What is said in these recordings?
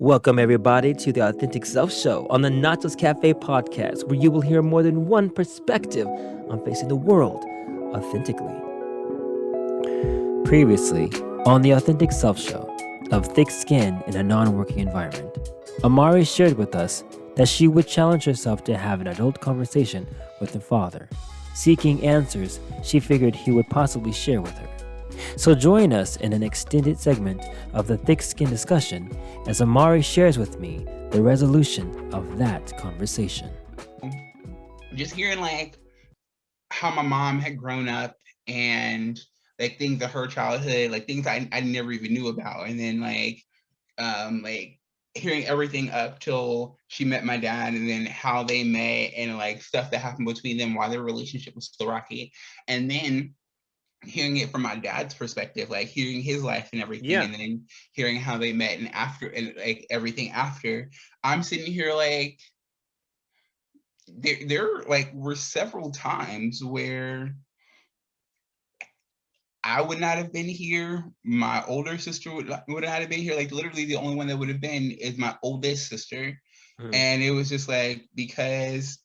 Welcome, everybody, to the Authentic Self Show on the Nacho's Cafe podcast, where you will hear more than one perspective on facing the world authentically. Previously, on the Authentic Self Show of thick skin in a non working environment, Amari shared with us that she would challenge herself to have an adult conversation with her father, seeking answers she figured he would possibly share with her. So join us in an extended segment of the thick skin discussion as Amari shares with me the resolution of that conversation. Just hearing like how my mom had grown up and like things of her childhood, like things I never even knew about. And then like hearing everything up till she met my dad and then how they met and like stuff that happened between them while their relationship was still rocky. And then hearing it from my dad's perspective, like hearing his life and everything, and then hearing how they met and after and like everything after, I'm sitting here like there like were several times where I would not have been here. My older sister would not have been here. Like literally the only one that would have been is my oldest sister. And it was just like, because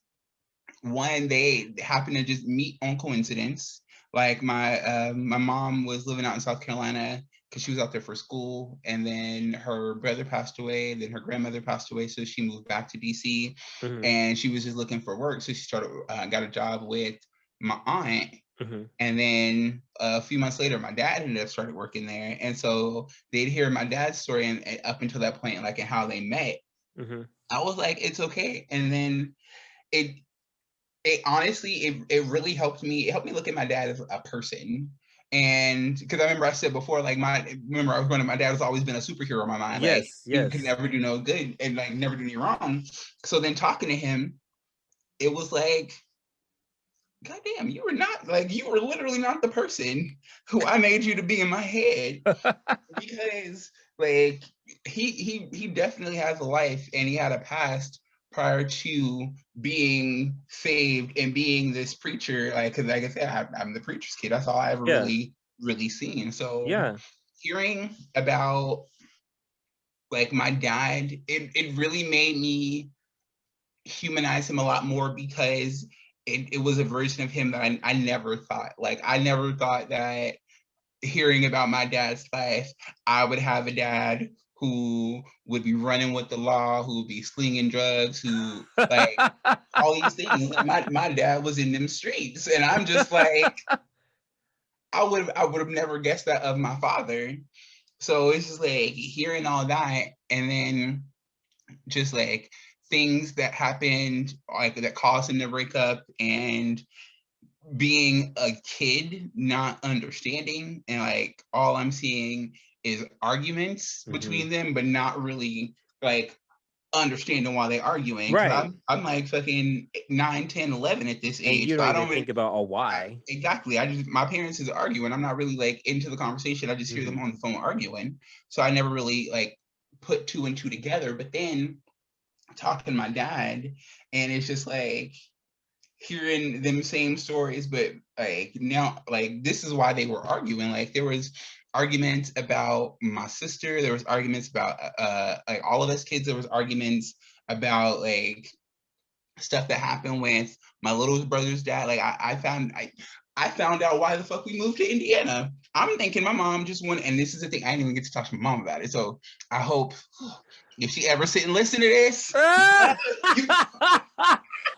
one, they happened to just meet on coincidence. Like my mom was living out in South Carolina because she was out there for school, and then her brother passed away, then her grandmother passed away, so she moved back to DC, and she was just looking for work, so she started got a job with my aunt. And then a few months later, my dad ended up started working there, and so they'd hear my dad's story and up until that point, like and how they met. I was like, it's okay, and then it honestly, it really helped me. It helped me look at my dad as a person. And because I remember I said before, like I was growing up, my dad has always been a superhero in my mind. Like he could never do no good and like never do any wrong. So then talking to him, it was like, God damn, you were literally not the person who I made you to be in my head. Because like he definitely has a life and he had a past prior to being saved and being this preacher. Like, because like I said, I'm the preacher's kid. That's all I ever really seen. So hearing about like my dad, it really made me humanize him a lot more, because it was a version of him that I never thought. Like I never thought that hearing about my dad's life, I would have a dad who would be running with the law, who would be slinging drugs, who like all these things. Like my dad was in them streets, and I'm just like, I would have never guessed that of my father. So it's just like hearing all that, and then just like things that happened, like that caused him to break up, and being a kid not understanding, and like all I'm seeing is arguments between them, but not really like understanding why they're arguing. Right. I'm like fucking 9, 10, 11 at this age. And you so don't I even don't think about why. Exactly. My parents is arguing. I'm not really like into the conversation. I just hear them on the phone arguing. So I never really like put two and two together. But then talking to my dad, and it's just like hearing them same stories, but like now, like this is why they were arguing. Like there was arguments about my sister, there was arguments about like all of us kids, there was arguments about like stuff that happened with my little brother's dad. Like I found out why the fuck we moved to Indiana. I'm thinking my mom just went, and this is the thing, I didn't even get to talk to my mom about it. So I hope if she ever sit and listen to this,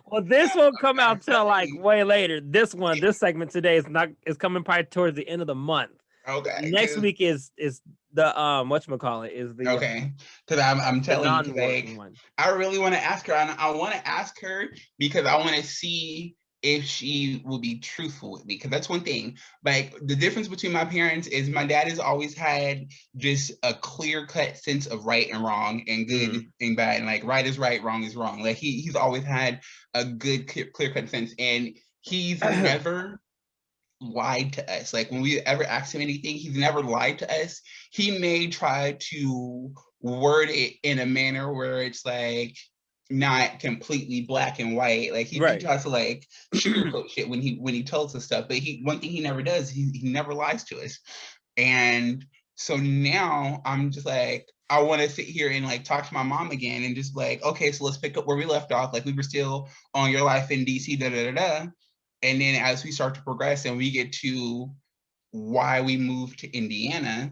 well, this won't come out till like way later. This segment today is coming probably towards the end of the month. Okay. Next week is the whatchamacallit is the okay. Because I'm telling you, like one. I really want to ask her. I want to ask her because I want to see if she will be truthful with me. Because that's one thing. Like the difference between my parents is my dad has always had just a clear-cut sense of right and wrong, and good and bad, and like right is right, wrong is wrong. Like he's always had a good clear-cut sense, and he's never lied to us. Like when we ever asked him anything, he's never lied to us. He may try to word it in a manner where it's like not completely black and white. Like he tries to like sugarcoat shit when he tells us stuff. But one thing he never does, he never lies to us. And so now I'm just like, I want to sit here and like talk to my mom again and just like, okay, so let's pick up where we left off. Like we were still on your life in DC, da da da da. And then as we start to progress and we get to why we moved to Indiana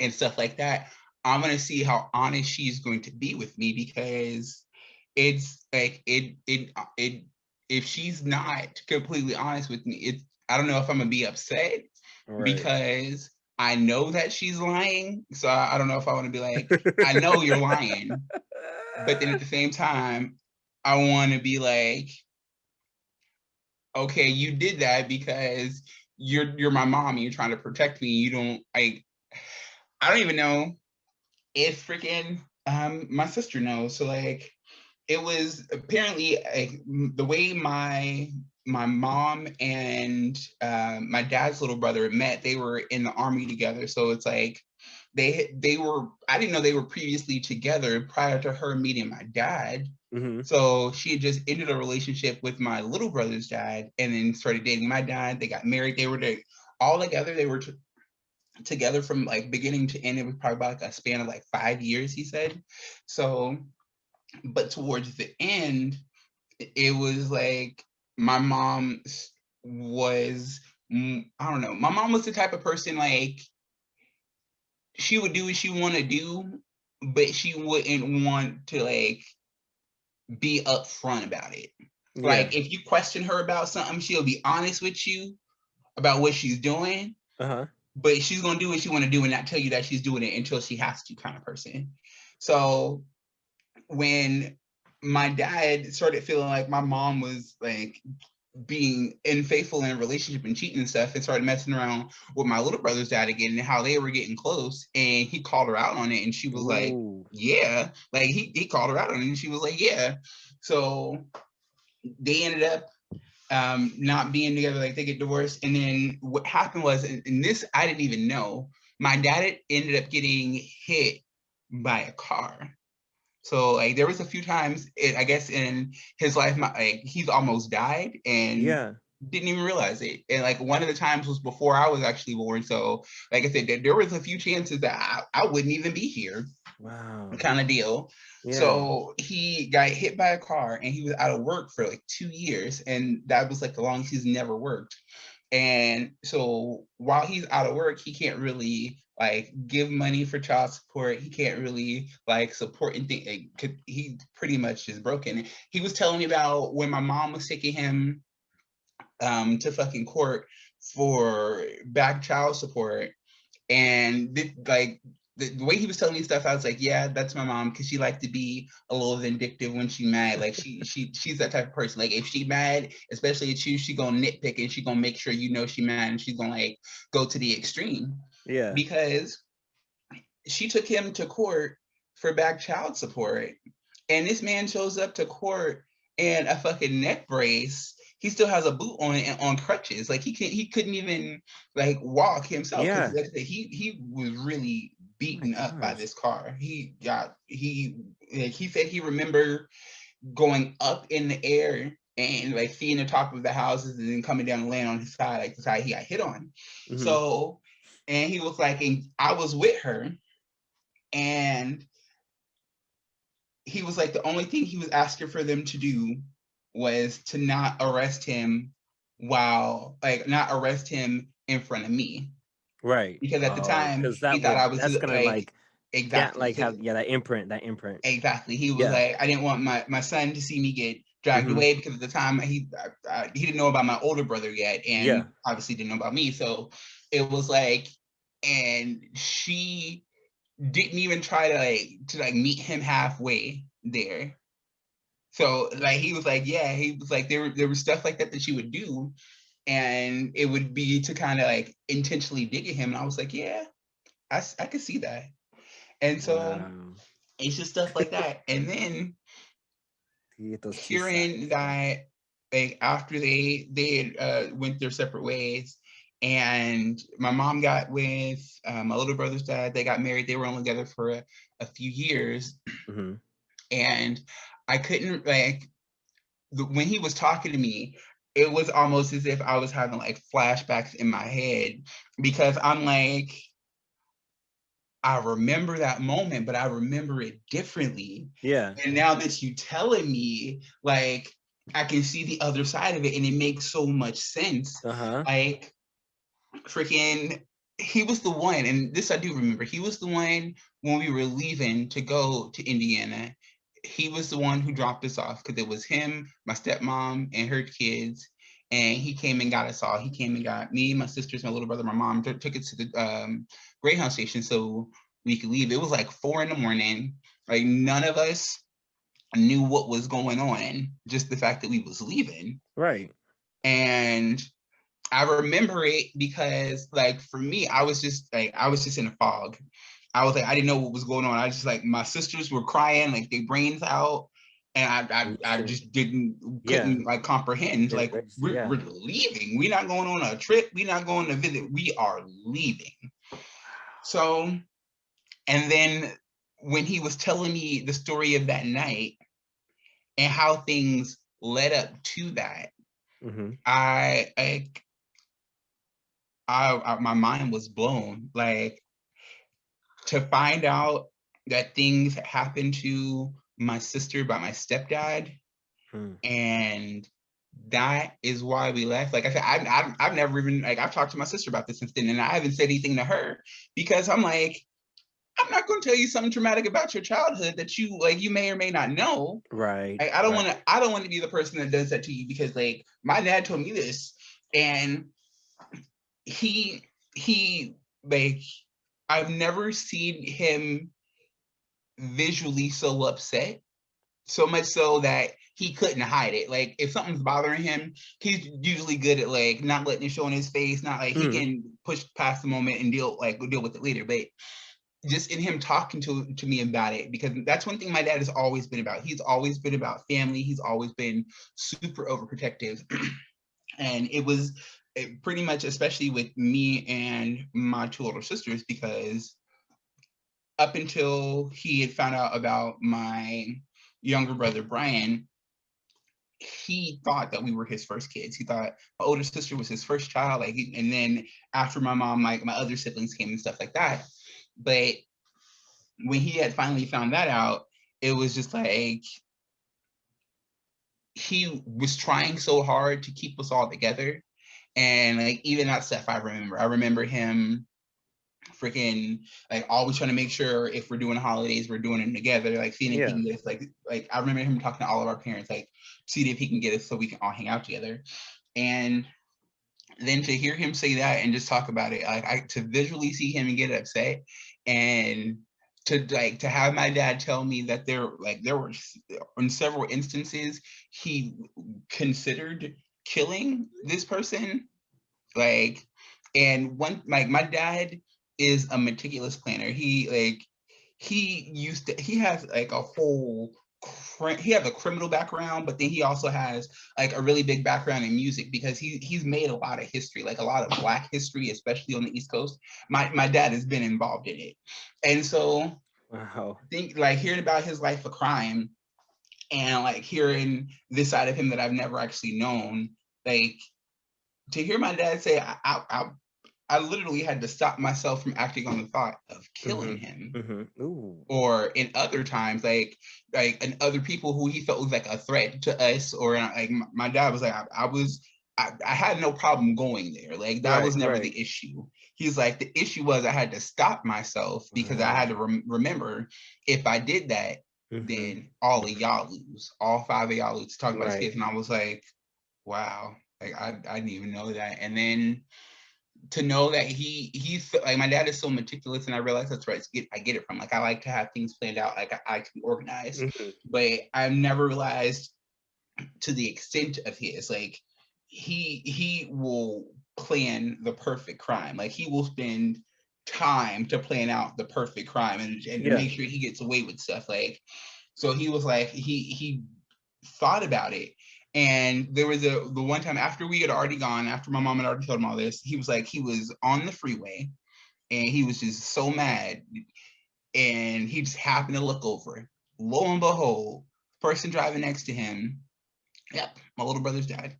and stuff like that, I'm gonna see how honest she's going to be with me, because it's like it if she's not completely honest with me, it's I don't know if I'm gonna be upset, because I know that she's lying. So I don't know if I want to be like, I know you're lying, but then at the same time, I want to be like, okay, you did that because you're my mom and you're trying to protect me. You don't I don't even know if freaking my sister knows. So like it was apparently like the way my mom and my dad's little brother met. They were in the army together, so it's like they were. I didn't know they were previously together prior to her meeting my dad. Mm-hmm. So she had just ended a relationship with my little brother's dad, and then started dating my dad. They got married. They were all together. They were together from like beginning to end. It was probably about like a span of like 5 years, he said. So, but towards the end, it was like my mom was, I don't know, my mom was the type of person like she would do what she want to do, but she wouldn't want to like be upfront about it. Yeah. Like if you question her about something, she'll be honest with you about what she's doing, but she's gonna do what she want to do and not tell you that she's doing it until she has to, kind of person. So when my dad started feeling like my mom was like being unfaithful in a relationship and cheating and stuff, and started messing around with my little brother's dad again and how they were getting close, and he called her out on it, and she was like, yeah, like he called her out on it, and she was like, yeah. So they ended up not being together, like they get divorced. And then what happened was, and this I didn't even know, my dad ended up getting hit by a car. So like there was a few times, I guess in his life, like he's almost died and didn't even realize it. And like one of the times was before I was actually born. So like I said, there was a few chances that I wouldn't even be here. Wow. Kind of deal. Yeah. So he got hit by a car and he was out of work for like 2 years. And that was like the longest he's never worked. And so while he's out of work, he can't really like give money for child support. He can't really like support anything. Like, he pretty much is broken. He was telling me about when my mom was taking him to fucking court for back child support. And the way he was telling me stuff, I was like, yeah, that's my mom, because she liked to be a little vindictive when she mad. Like she's that type of person. Like if she mad, especially at you, she gonna nitpick and she gonna make sure you know she mad, and she's gonna like go to the extreme. Yeah. Because she took him to court for back child support, and this man shows up to court in a fucking neck brace. He still has a boot on and on crutches. Like he couldn't even like walk himself. Yeah. Like he was really beaten up by this car. He said he remember going up in the air and like seeing the top of the houses and then coming down and laying on his side, like the side he got hit on. Mm-hmm. So, and he was like, and I was with her, and he was like, the only thing he was asking for them to do was to not arrest him not arrest him in front of me. Right. Because at the time, he thought I was that's gonna like exactly have that imprint. Exactly. He was like, I didn't want my son to see me get dragged away, because at the time he didn't know about my older brother yet, and obviously didn't know about me. So it was like, and she didn't even try to meet him halfway there. So like he was like, yeah, he was like there was stuff like that she would do, and it would be to kind of like intentionally dig at him. And I was like, yeah, I could see that. And so it's just stuff like that. And then hearing that like after they went their separate ways, and my mom got with my little brother's dad, they got married. They were only together for a few years. Mm-hmm. And I couldn't when he was talking to me, it was almost as if I was having like flashbacks in my head, because I'm like, I remember that moment, but I remember it differently. Yeah. And now that you telling me, like, I can see the other side of it, and it makes so much sense. Like, freaking, he was the one, and this I do remember. He was the one when we were leaving to go to Indiana. He was the one who dropped us off because it was him, my stepmom, and her kids. And he came and got us all. He came and got me, my sisters, my little brother, my mom, took us to the Greyhound station so we could leave. It was like 4 a.m. Like, none of us knew what was going on, just the fact that we was leaving. Right. And I remember it because, like, for me, I was just in a fog. I was like, I didn't know what was going on. I just, like, my sisters were crying, like, their brains out, and I just couldn't like comprehend. Like, we're leaving. We're not going on a trip. We're not going to visit. We are leaving. So, and then when he was telling me the story of that night and how things led up to that, my mind was blown. Like, to find out that things happened to my sister by my stepdad, and that is why we left. Like I said, I've never even, like, I've talked to my sister about this since then, and I haven't said anything to her because I'm like, I'm not going to tell you something traumatic about your childhood that you, like, you may or may not know. Right. Like, I don't want to be the person that does that to you, because, like, my dad told me this, and he like, I've never seen him visually so upset, so much so that he couldn't hide it. Like, if something's bothering him, he's usually good at, like, not letting it show in his face. Not like he can push past the moment and deal with it later, but just in him talking to me about it, because that's one thing my dad has always been about. He's always been about family. He's always been super overprotective. And it was pretty much, especially with me and my 2 older sisters, because up until he had found out about my younger brother, Brian, he thought that we were his first kids. He thought my older sister was his first child. Like, and then after my mom, like, my other siblings came and stuff like that. But when he had finally found that out, it was just like, he was trying so hard to keep us all together. And, like, even that stuff, I remember him freaking, like, always trying to make sure if we're doing holidays, we're doing them together, like, seeing if he can get us, like I remember him talking to all of our parents, like, see if he can get us so we can all hang out together. And then to hear him say that and just talk about it, like, to visually see him and get upset, and to have my dad tell me that there were, in several instances, he considered killing this person. Like, and one, like, my dad is a meticulous planner. He has, like, a whole, he has a criminal background, but then he also has, like, a really big background in music, because he's made a lot of history, like a lot of Black history, especially on the East Coast. My dad has been involved in it. And so, wow, I think, like, hearing about his life of crime, and, like, hearing this side of him that I've never actually known, like, to hear my dad say, I literally had to stop myself from acting on the thought of killing him. Or in other times, like in other people who he felt was like a threat to us, or, like, my dad was like, I had no problem going there. Like, that was never the issue. He's like, the issue was I had to stop myself, because I had to remember, if I did that, then all of y'all lose. All 5 of y'all lose. Talking about his kids. And I was like, wow. Like, I didn't even know that. And then to know that he's like, my dad is so meticulous, and I realize that's where I get it from. Like, I like to have things planned out. Like, I like to be organized, but I've never realized to the extent of his. Like, he will plan the perfect crime. Like, he will spend time to plan out the perfect crime, and make sure he gets away with stuff. Like, so he was like, he thought about it. And there was the one time after we had already gone, after my mom had already told him all this, he was like, he was on the freeway, and he was just so mad, and he just happened to look over. Lo and behold, person driving next to him, yep, my little brother's dad.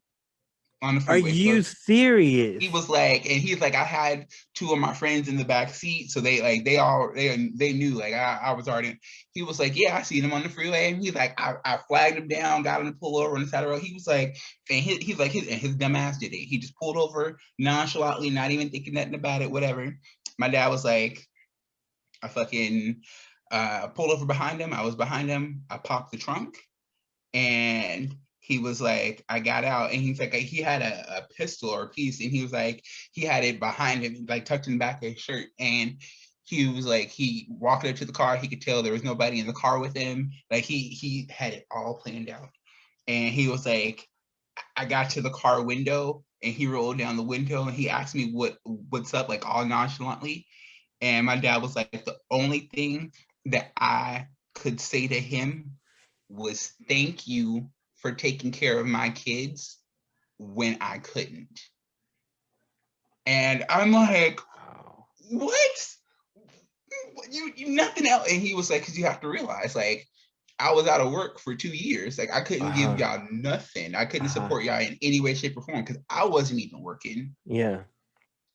on the Are freeway. you So serious? he was like, and he's like, I had two of my friends in the back seat, so they knew like I was already. He was like, yeah, I seen him on the freeway, and he's like, I flagged him down, got him to pull over on the side of the road. He was like, and he's like, his dumb ass did it. He just pulled over nonchalantly, not even thinking nothing about it, whatever. My dad was like, I fucking pulled over behind him. I was behind him. I popped the trunk, and he was like, I got out, and he's like, he had a pistol or a piece, and he was like, he had it behind him, like tucked in the back of his shirt, and he was like, he walked up to the car, he could tell there was nobody in the car with him, like he had it all planned out, and he was like, I got to the car window, and he rolled down the window, and he asked me what's up, like all nonchalantly, and my dad was like, the only thing that I could say to him was thank you for taking care of my kids when I couldn't. And I'm like, wow. What? You nothing else. And he was like, because you have to realize, like, I was out of work for 2 years. Like, I couldn't give y'all nothing. I couldn't support y'all in any way, shape, or form because I wasn't even working. Yeah.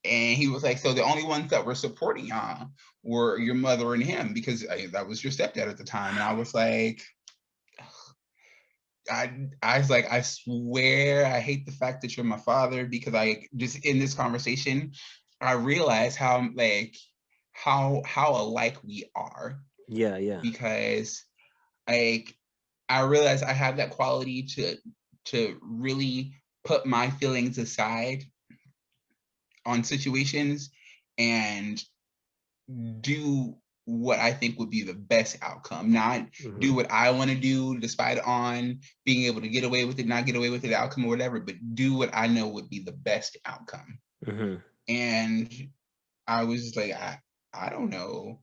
And he was like, so the only ones that were supporting y'all were your mother and him because that was your stepdad at the time. And I was like, I was like, I swear I hate the fact that you're my father because I just in this conversation, I realized how alike we are. Yeah, yeah. Because like I realized I have that quality to really put my feelings aside on situations and do what I think would be the best outcome, not do what I want to do, despite on being able to get away with it, not get away with it, the outcome or whatever, but do what I know would be the best outcome. And I was just like, I don't know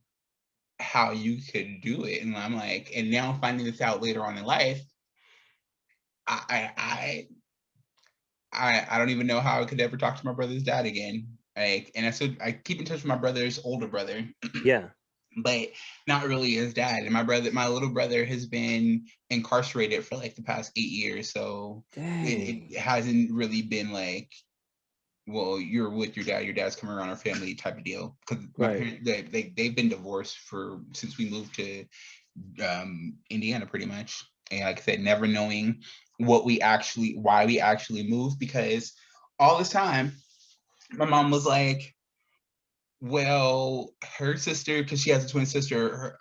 how you could do it. And I'm like, and now finding this out later on in life, I don't even know how I could ever talk to my brother's dad again. Like, and I keep in touch with my brother's older brother. Yeah. But not really his dad. And my little brother has been incarcerated for like the past 8 years. So it hasn't really been like, well, you're with your dad, your dad's coming around our family type of deal. Because my parents, they've been divorced since we moved to Indiana pretty much. And like I said, never knowing why we actually moved, because all this time my mom was like, well, her sister, because she has a twin sister,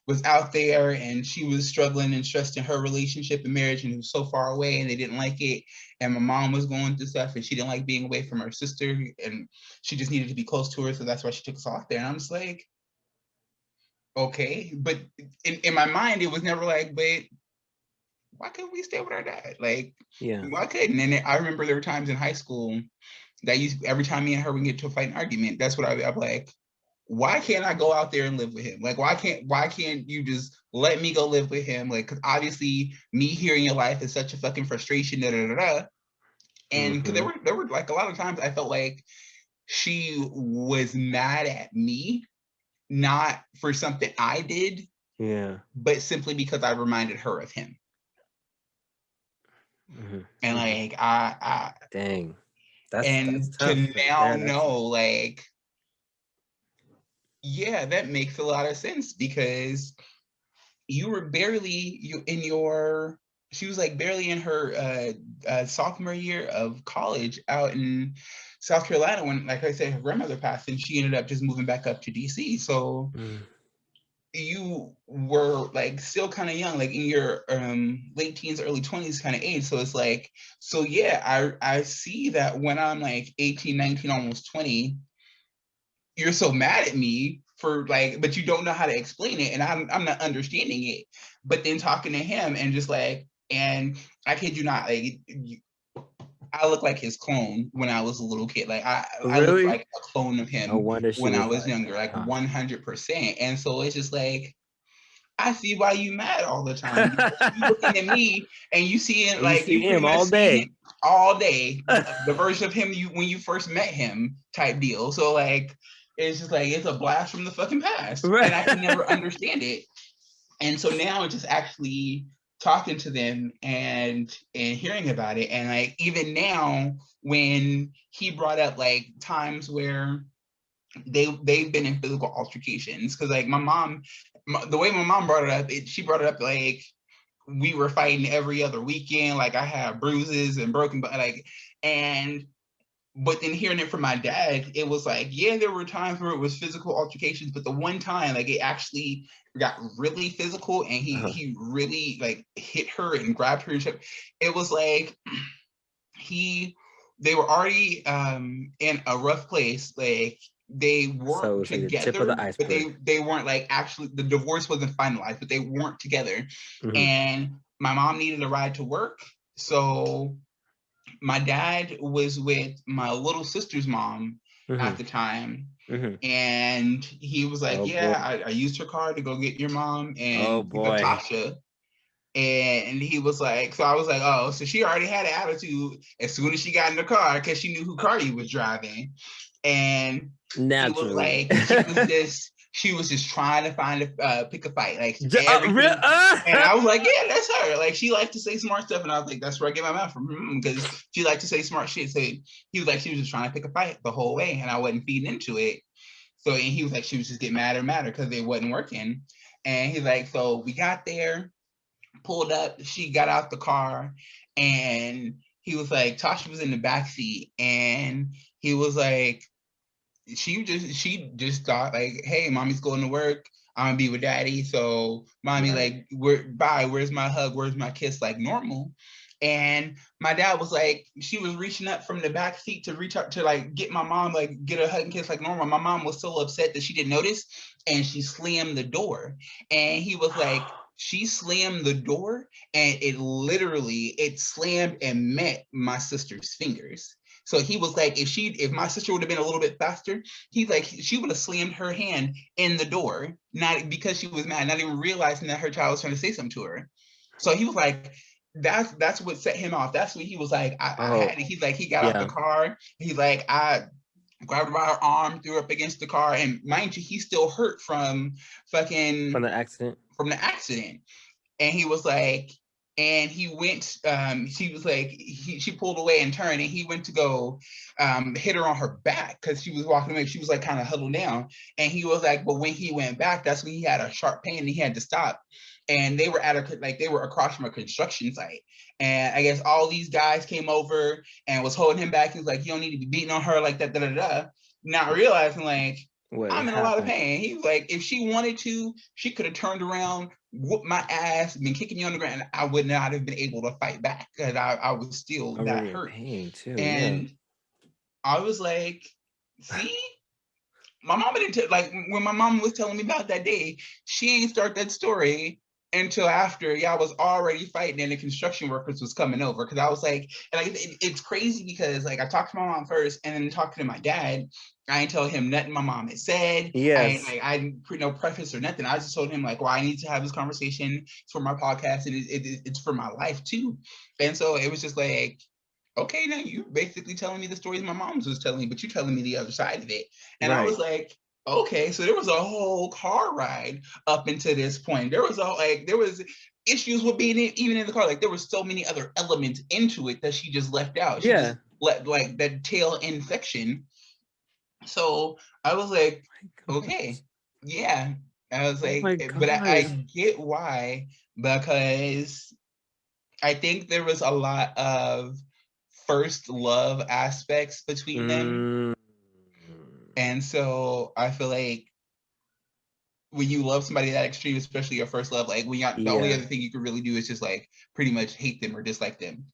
was out there and she was struggling and stressed in her relationship and marriage, and it was so far away and they didn't like it. And my mom was going through stuff and she didn't like being away from her sister and she just needed to be close to her. So that's why she took us off there. And I'm just like, okay. But in my mind, it was never like, but why couldn't we stay with our dad? Like, why couldn't? And I remember there were times in high school that every time me and her would get to a fight and argument, that's what I'm like, why can't I go out there and live with him? Like, why can't you just let me go live with him? Like, because obviously me hearing your life is such a fucking frustration, And because there were like a lot of times I felt like she was mad at me, not for something I did, but simply because I reminded her of him. And like, dang. That's tough, to now know, like, yeah, that makes a lot of sense because you were she was like barely in her sophomore year of college out in South Carolina when, like I said, her grandmother passed and she ended up just moving back up to DC. So you were like still kind of young, like in your late teens, early 20s kind of age. So it's like, so yeah, I see that when I'm like 18, 19, almost 20, you're so mad at me for like, but you don't know how to explain it. And I'm not understanding it. But then talking to him and just like, and I kid you not, like, I look like his clone when I was a little kid. Like I look like a clone of him when I was younger, like 100%. And so it's just like, I see why you mad all the time. You looking at me and you seeing like you pretty much see him all day, the version of him when you first met him type deal. So like, it's just like, it's a blast from the fucking past, and I can never understand it. And so now it just actually talking to them and hearing about it. And like even now, when he brought up like times where they've been in physical altercations, because like my mom, the way my mom brought it up, she brought it up like we were fighting every other weekend. Like I had bruises and broken, but like, and but then hearing it from my dad, it was like, yeah, there were times where it was physical altercations, but the one time like it actually got really physical and he really like hit her and grabbed her and shit. It was like they were already in a rough place. Like they weren't together, like but they weren't like actually, the divorce wasn't finalized, but they weren't together. And my mom needed a ride to work, so my dad was with my little sister's mom at the time. And he was like, I used her car to go get your mom and pick up Tasha. And he was like, so I was like, oh, so she already had an attitude as soon as she got in the car because she knew who car he was driving. And he was like, she was just trying to pick a fight, like everything. And I was like, yeah, that's her. Like she liked to say smart stuff, and I was like, that's where I get my mouth from, because she liked to say smart shit. So he was like, she was just trying to pick a fight the whole way, and I wasn't feeding into it. So and he was like, she was just getting madder and madder because it wasn't working. And he's like, so we got there, pulled up, she got out the car, and he was like, Tasha was in the back seat, and he was like, she just thought like, hey, mommy's going to work, I'm gonna be with daddy, so mommy, like, where's my hug, where's my kiss, like normal. And my dad was like, she was reaching up from the back seat to reach out to like get my mom, like get a hug and kiss like normal. My mom was so upset that she didn't notice, and she slammed the door. And he was like, she slammed the door, and it slammed and met my sister's fingers. So he was like, if my sister would have been a little bit faster, he's like, she would have slammed her hand in the door, not because she was mad, not even realizing that her child was trying to say something to her. So he was like, that's what set him off. That's what he was like, he's like, he got out the car. He's like, I grabbed by her arm, threw her up against the car. And mind you, he's still hurt from the accident. And he was like, and he went, she was like, she pulled away and turned, and he went to go hit her on her back because she was walking away. She was like kind of huddled down. And he was like, but when he went back, that's when he had a sharp pain and he had to stop. And they were they were across from a construction site. And I guess all these guys came over and was holding him back. He was like, you don't need to be beating on her like that, not realizing like, I'm in a lot of pain. He was like, if she wanted to, she could have turned around, whooped my ass, been kicking me on the ground, and I would not have been able to fight back because I was still that hurt. Pain too, and I was like, see, my mama didn't like when my mom was telling me about that day, she ain't start that story until after y'all was already fighting and the construction workers was coming over. Because I was like, and it's crazy because like I talked to my mom first and then talking to my dad. I ain't tell him nothing my mom had said. I didn't put no preface or nothing. I just told him like, well, I need to have this conversation. It's for my podcast and it's for my life too. And so it was just like, okay, now you're basically telling me the stories my mom's was telling me, but you're telling me the other side of it. And I was like, okay, so there was a whole car ride up until this point. There was issues with being even in the car. Like there was so many other elements into it that she just left out. She just let like that tail end section. So I was like, okay, yeah. I was like, but I get why, because I think there was a lot of first love aspects between them. And so I feel like when you love somebody that extreme, especially your first love, like when the only other thing you can really do is just like pretty much hate them or dislike them.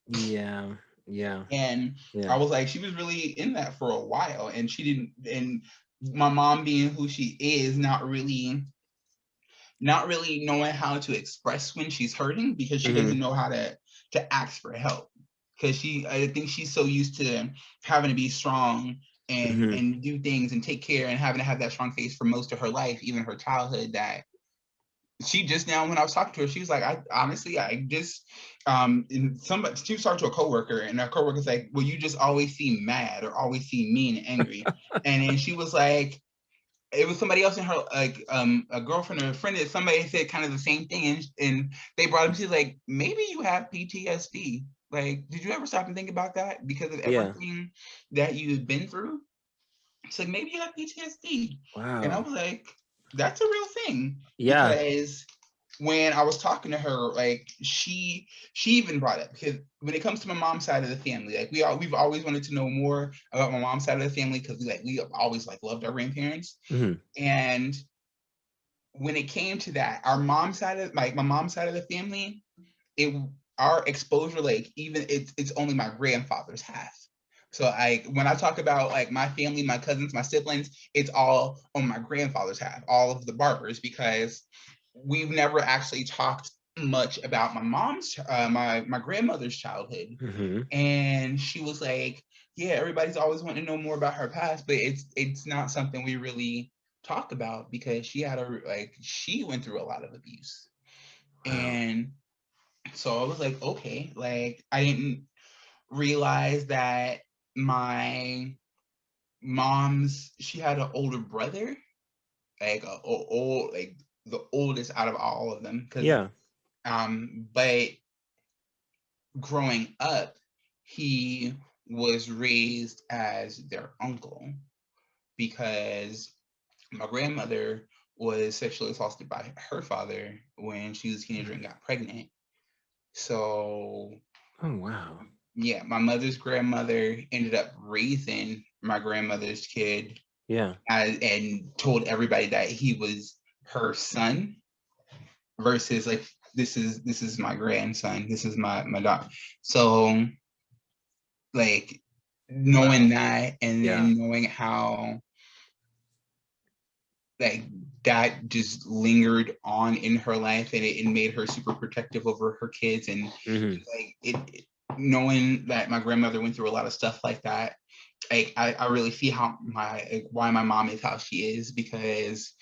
And I was like, she was really in that for a while, and she didn't. And my mom being who she is, not really knowing how to express when she's hurting because she doesn't know how to ask for help, because I think she's so used to having to be strong and do things and take care and having to have that strong face for most of her life, even her childhood, that she just now, when I was talking to her, she was like, I just she was talking to a coworker, and her coworker's like, well, you just always seem mad or always seem mean and angry. And then she was like, it was somebody else in her, like a girlfriend or a friend, that somebody said kind of the same thing, and they brought up, she's like, maybe you have PTSD. Like, did you ever stop and think about that because of Yeah. everything that you've been through? It's like, maybe you have PTSD. And I Wow. was like, that's a real thing. Yeah. Because when I was talking to her, like she even brought up, because when it comes to my mom's side of the family, like we've always wanted to know more about my mom's side of the family, because we always like loved our grandparents. Hmm. And when it came to that, our mom's side of, like my mom's side of the family, it our exposure, like even it's only my grandfather's half. So when I talk about like my family, my cousins, my siblings, it's all on my grandfather's half, all of the Barbers, because we've never actually talked much about my mom's my grandmother's childhood. Hmm. And she was like, yeah, everybody's always wanting to know more about her past, but it's not something we really talk about, because she went through a lot of abuse. Wow. And so I was like, okay, like I didn't realize that my she had an older brother, like old, like the oldest out of all of them, because Yeah. but growing up, he was raised as their uncle, because my grandmother was sexually assaulted by her father when she was a teenager and got pregnant. So Oh wow. yeah, my mother's grandmother ended up raising my grandmother's kid, Yeah. and told everybody that he was her son, versus like, this is my grandson, this is my daughter. So like, knowing Wow. that, and Yeah. then knowing how like that just lingered on in her life, and it made her super protective over her kids, and Hmm. like knowing that my grandmother went through a lot of stuff like that, like I really see how why my mom is how she is, because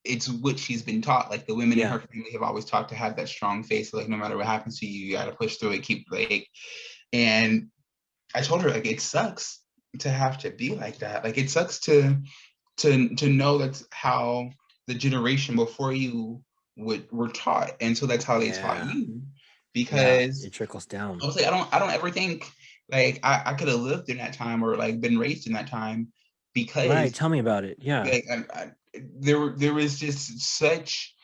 it's what she's been taught. Like the women in Yeah. her family have always taught to have that strong face, like no matter what happens to you, you got to push through it, keep like. And I told her, like, it sucks to have to be like that. Like it sucks to know that's how the generation before you were taught, and so that's how they taught Yeah. you. Yeah. Because It trickles down. I was like, I don't ever think like I could have lived in that time, or like been raised in that time, Right. because Tell me about it. Yeah. like there was just such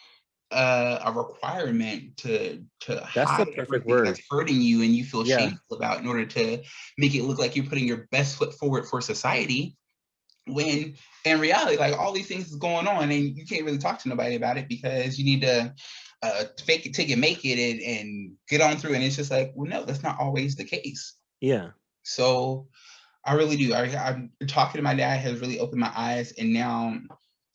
a requirement to That's the hide perfect everything that's word. hurting you and you feel Yeah. shameful about, in order to make it look like you're putting your best foot forward for society, when in reality, like all these things is going on, and you can't really talk to nobody about it, because you need to fake it till you make it, and get on through. And it's just like, well, no, that's not always the case. Yeah. So I really do. I'm talking to my dad has really opened my eyes, and now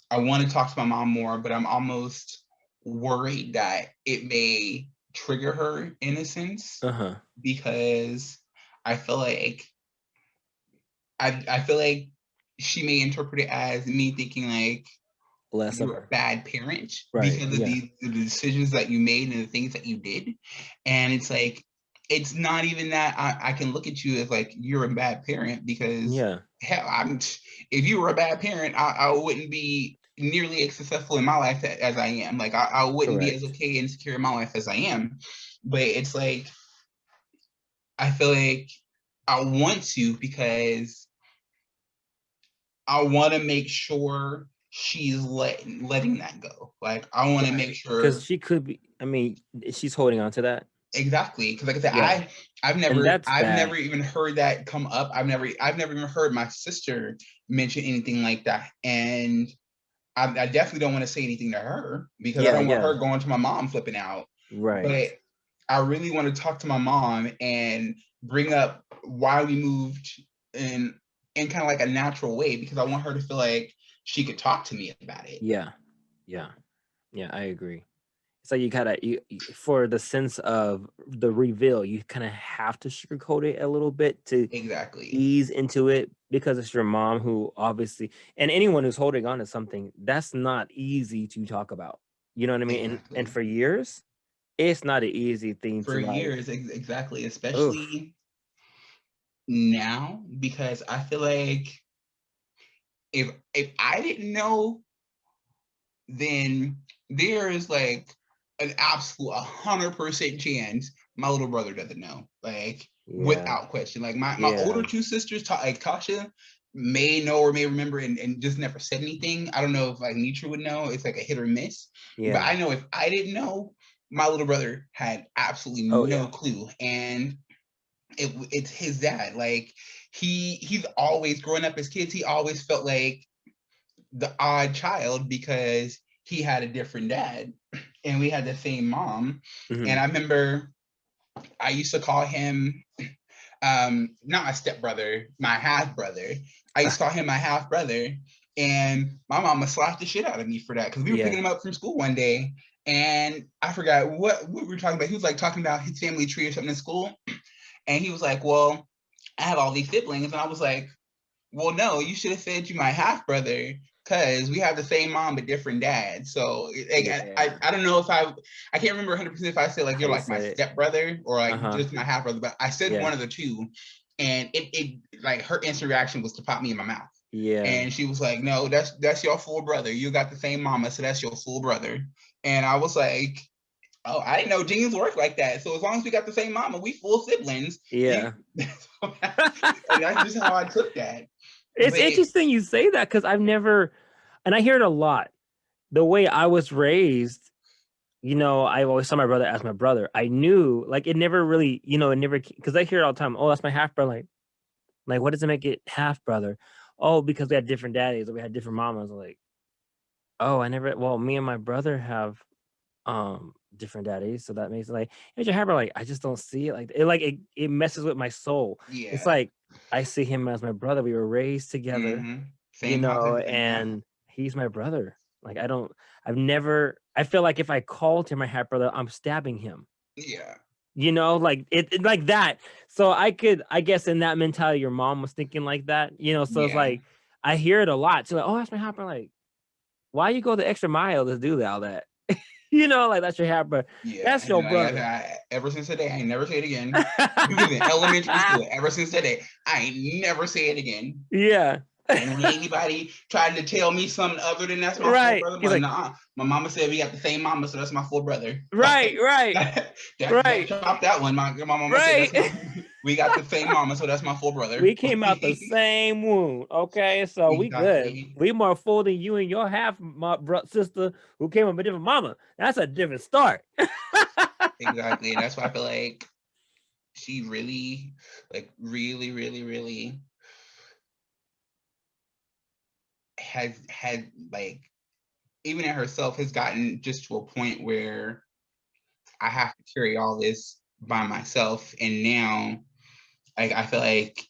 I want to talk to my mom more, but I'm almost worried that it may trigger her innocence, Uh-huh. because I feel like I feel like she may interpret it as me thinking like Less of you're a her. bad parent Right. because of Yeah. the decisions that you made and the things that you did. And it's like, it's not even that I can look at you as like you're a bad parent, because Yeah. hell, if you were a bad parent, I wouldn't be nearly as successful in my life as I am. Like I wouldn't be as Correct. okay and secure in my life as I am. But it's like, I feel like I want to, because I want to make sure she's letting that go. Like I want to make Right. Because sure. she could be, I mean, she's holding on to that. Exactly, because like I said, Yeah. I've And never that's I've bad. never even heard that come up. I've never even heard my sister mention anything like that, and I definitely don't want to say anything to her, because I Yeah. don't want Yeah. her going to my mom flipping out. But Right. I really want to talk to my mom and bring up why we moved in kind of like a natural way, because I want her to feel like she could talk to me about it. Yeah. Yeah. Yeah. I agree. So you gotta for the sense of the reveal, you kind of have to sugarcoat it a little bit to Exactly. ease into it, because it's your mom who obviously, and anyone who's holding on to something that's not easy to talk about. You know what I mean? And Exactly. for years, it's not an easy thing For to like. years, exactly, Oof. especially now, because I feel like if I didn't know, then there is like an absolute 100% chance my little brother doesn't know, like without question. Like my older two sisters, like Tasha, may know or may remember and just never said anything. I don't know if like Nacho would know. It's like a hit or miss. But I know if I didn't know, my little brother had absolutely no clue. And it's his dad. Like he's always growing up as kids, he always felt like the odd child because he had a different dad and we had the same mom. And I remember I used to call him not my stepbrother, my half brother. I used to call him my half brother, and my mama slapped the shit out of me for that because we were picking him up from school one day, and I forgot what we were talking about. He was like talking about his family tree or something in school, and he was like, "Well, I have all these siblings," and I was like, "Well, no, you should have said you my half brother." Because we have the same mom but different dads. So like, I don't know if I can't remember 100% if I said like you're like my stepbrother or like just my half brother, but I said one of the two, and it like her instant reaction was to pop me in my mouth. And she was like, "No, that's your full brother. You got the same mama, so that's your full brother." And I was like, "Oh, I didn't know genes work like that. So as long as we got the same mama, we full siblings." Yeah. And that's just how I took that. It's interesting you say that because I've never, and I hear it a lot. The way I was raised, I always saw my brother as my brother. I knew, like, it never really, it never, because I hear it all the time. Oh, that's my half brother. Like, what does it make it half brother? Oh, because we had different daddies or we had different mamas. Like, oh, well, me and my brother have different daddies, so that makes it like, here's your half brother. Like, I just don't see it it messes with my soul. It's like I see him as my brother. We were raised together, same house, and he's my brother. Like, I feel like if I called him my half brother, I'm stabbing him. Like it like that. So I guess in that mentality, your mom was thinking like that, so it's like, I hear it a lot. So like, oh, that's my half brother. Like, why you go the extra mile to do all that? Like, that's your half brother. That's your brother. Ever since that day, I ain't never say it again. In elementary school, ever since that day, I ain't never say it again. Yeah. And when anybody tried to tell me something other than that's my full brother, I'm like, nah. My mama said we got the same mama, so that's my full brother. Right. Drop that one. My mama said we got the same mama, so that's my full brother. We came out the same womb. Okay, so we good. We more full than you and your half sister who came up a different mama. That's a different start. Exactly. And that's why I feel like she really, like, really, really, really had like, even in herself, has gotten just to a point where I have to carry all this by myself. And now, like, I feel like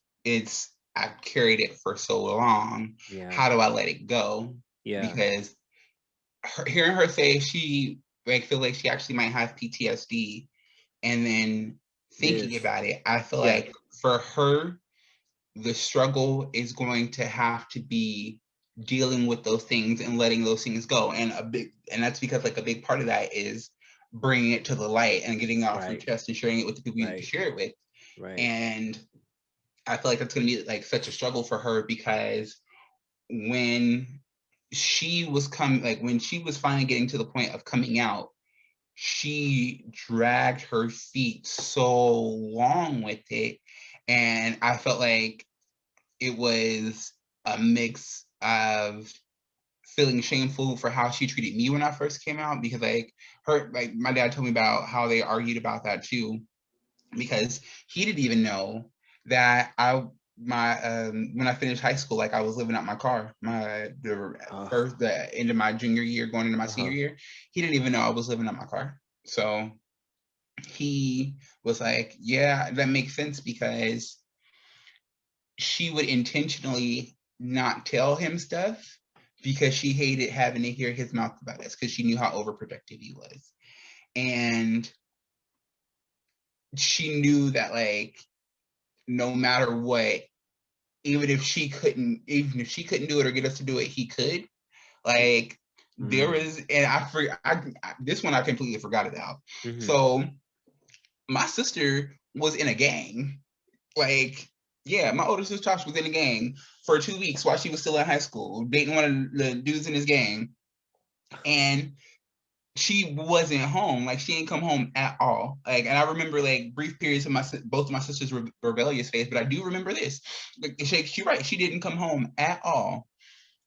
I've carried it for so long. How do I let it go? Because hearing her say she feels like she actually might have PTSD, and then thinking about it, I feel like for her, the struggle is going to have to be dealing with those things and letting those things go. And that's because like a big part of that is bringing it to the light and getting it off your chest and sharing it with the people you need to share it with. And I feel like that's going to be like such a struggle for her, because when she was when she was finally getting to the point of coming out, she dragged her feet so long with it. And I felt like it was a mix of feeling shameful for how she treated me when I first came out, because my dad told me about how they argued about that too, because he didn't even know that when I finished high school, like, I was living out my car, the end of my junior year going into my senior year. He didn't even know I was living out my car. So he was like, yeah, that makes sense, because she would intentionally not tell him stuff because she hated having to hear his mouth about us, because she knew how overprotective he was. And she knew that, like, no matter what, even if she couldn't do it or get us to do it, he could. Like, there was, and this one I completely forgot about. So my sister was in a gang. Like, Yeah, my older sister Tasha was in a gang for 2 weeks while she was still in high school, dating one of the dudes in his gang, and she wasn't home. Like, she ain't come home at all. Like, and I remember like brief periods of both of my sisters' rebellious phase, but I do remember this. Like, she's right. She didn't come home at all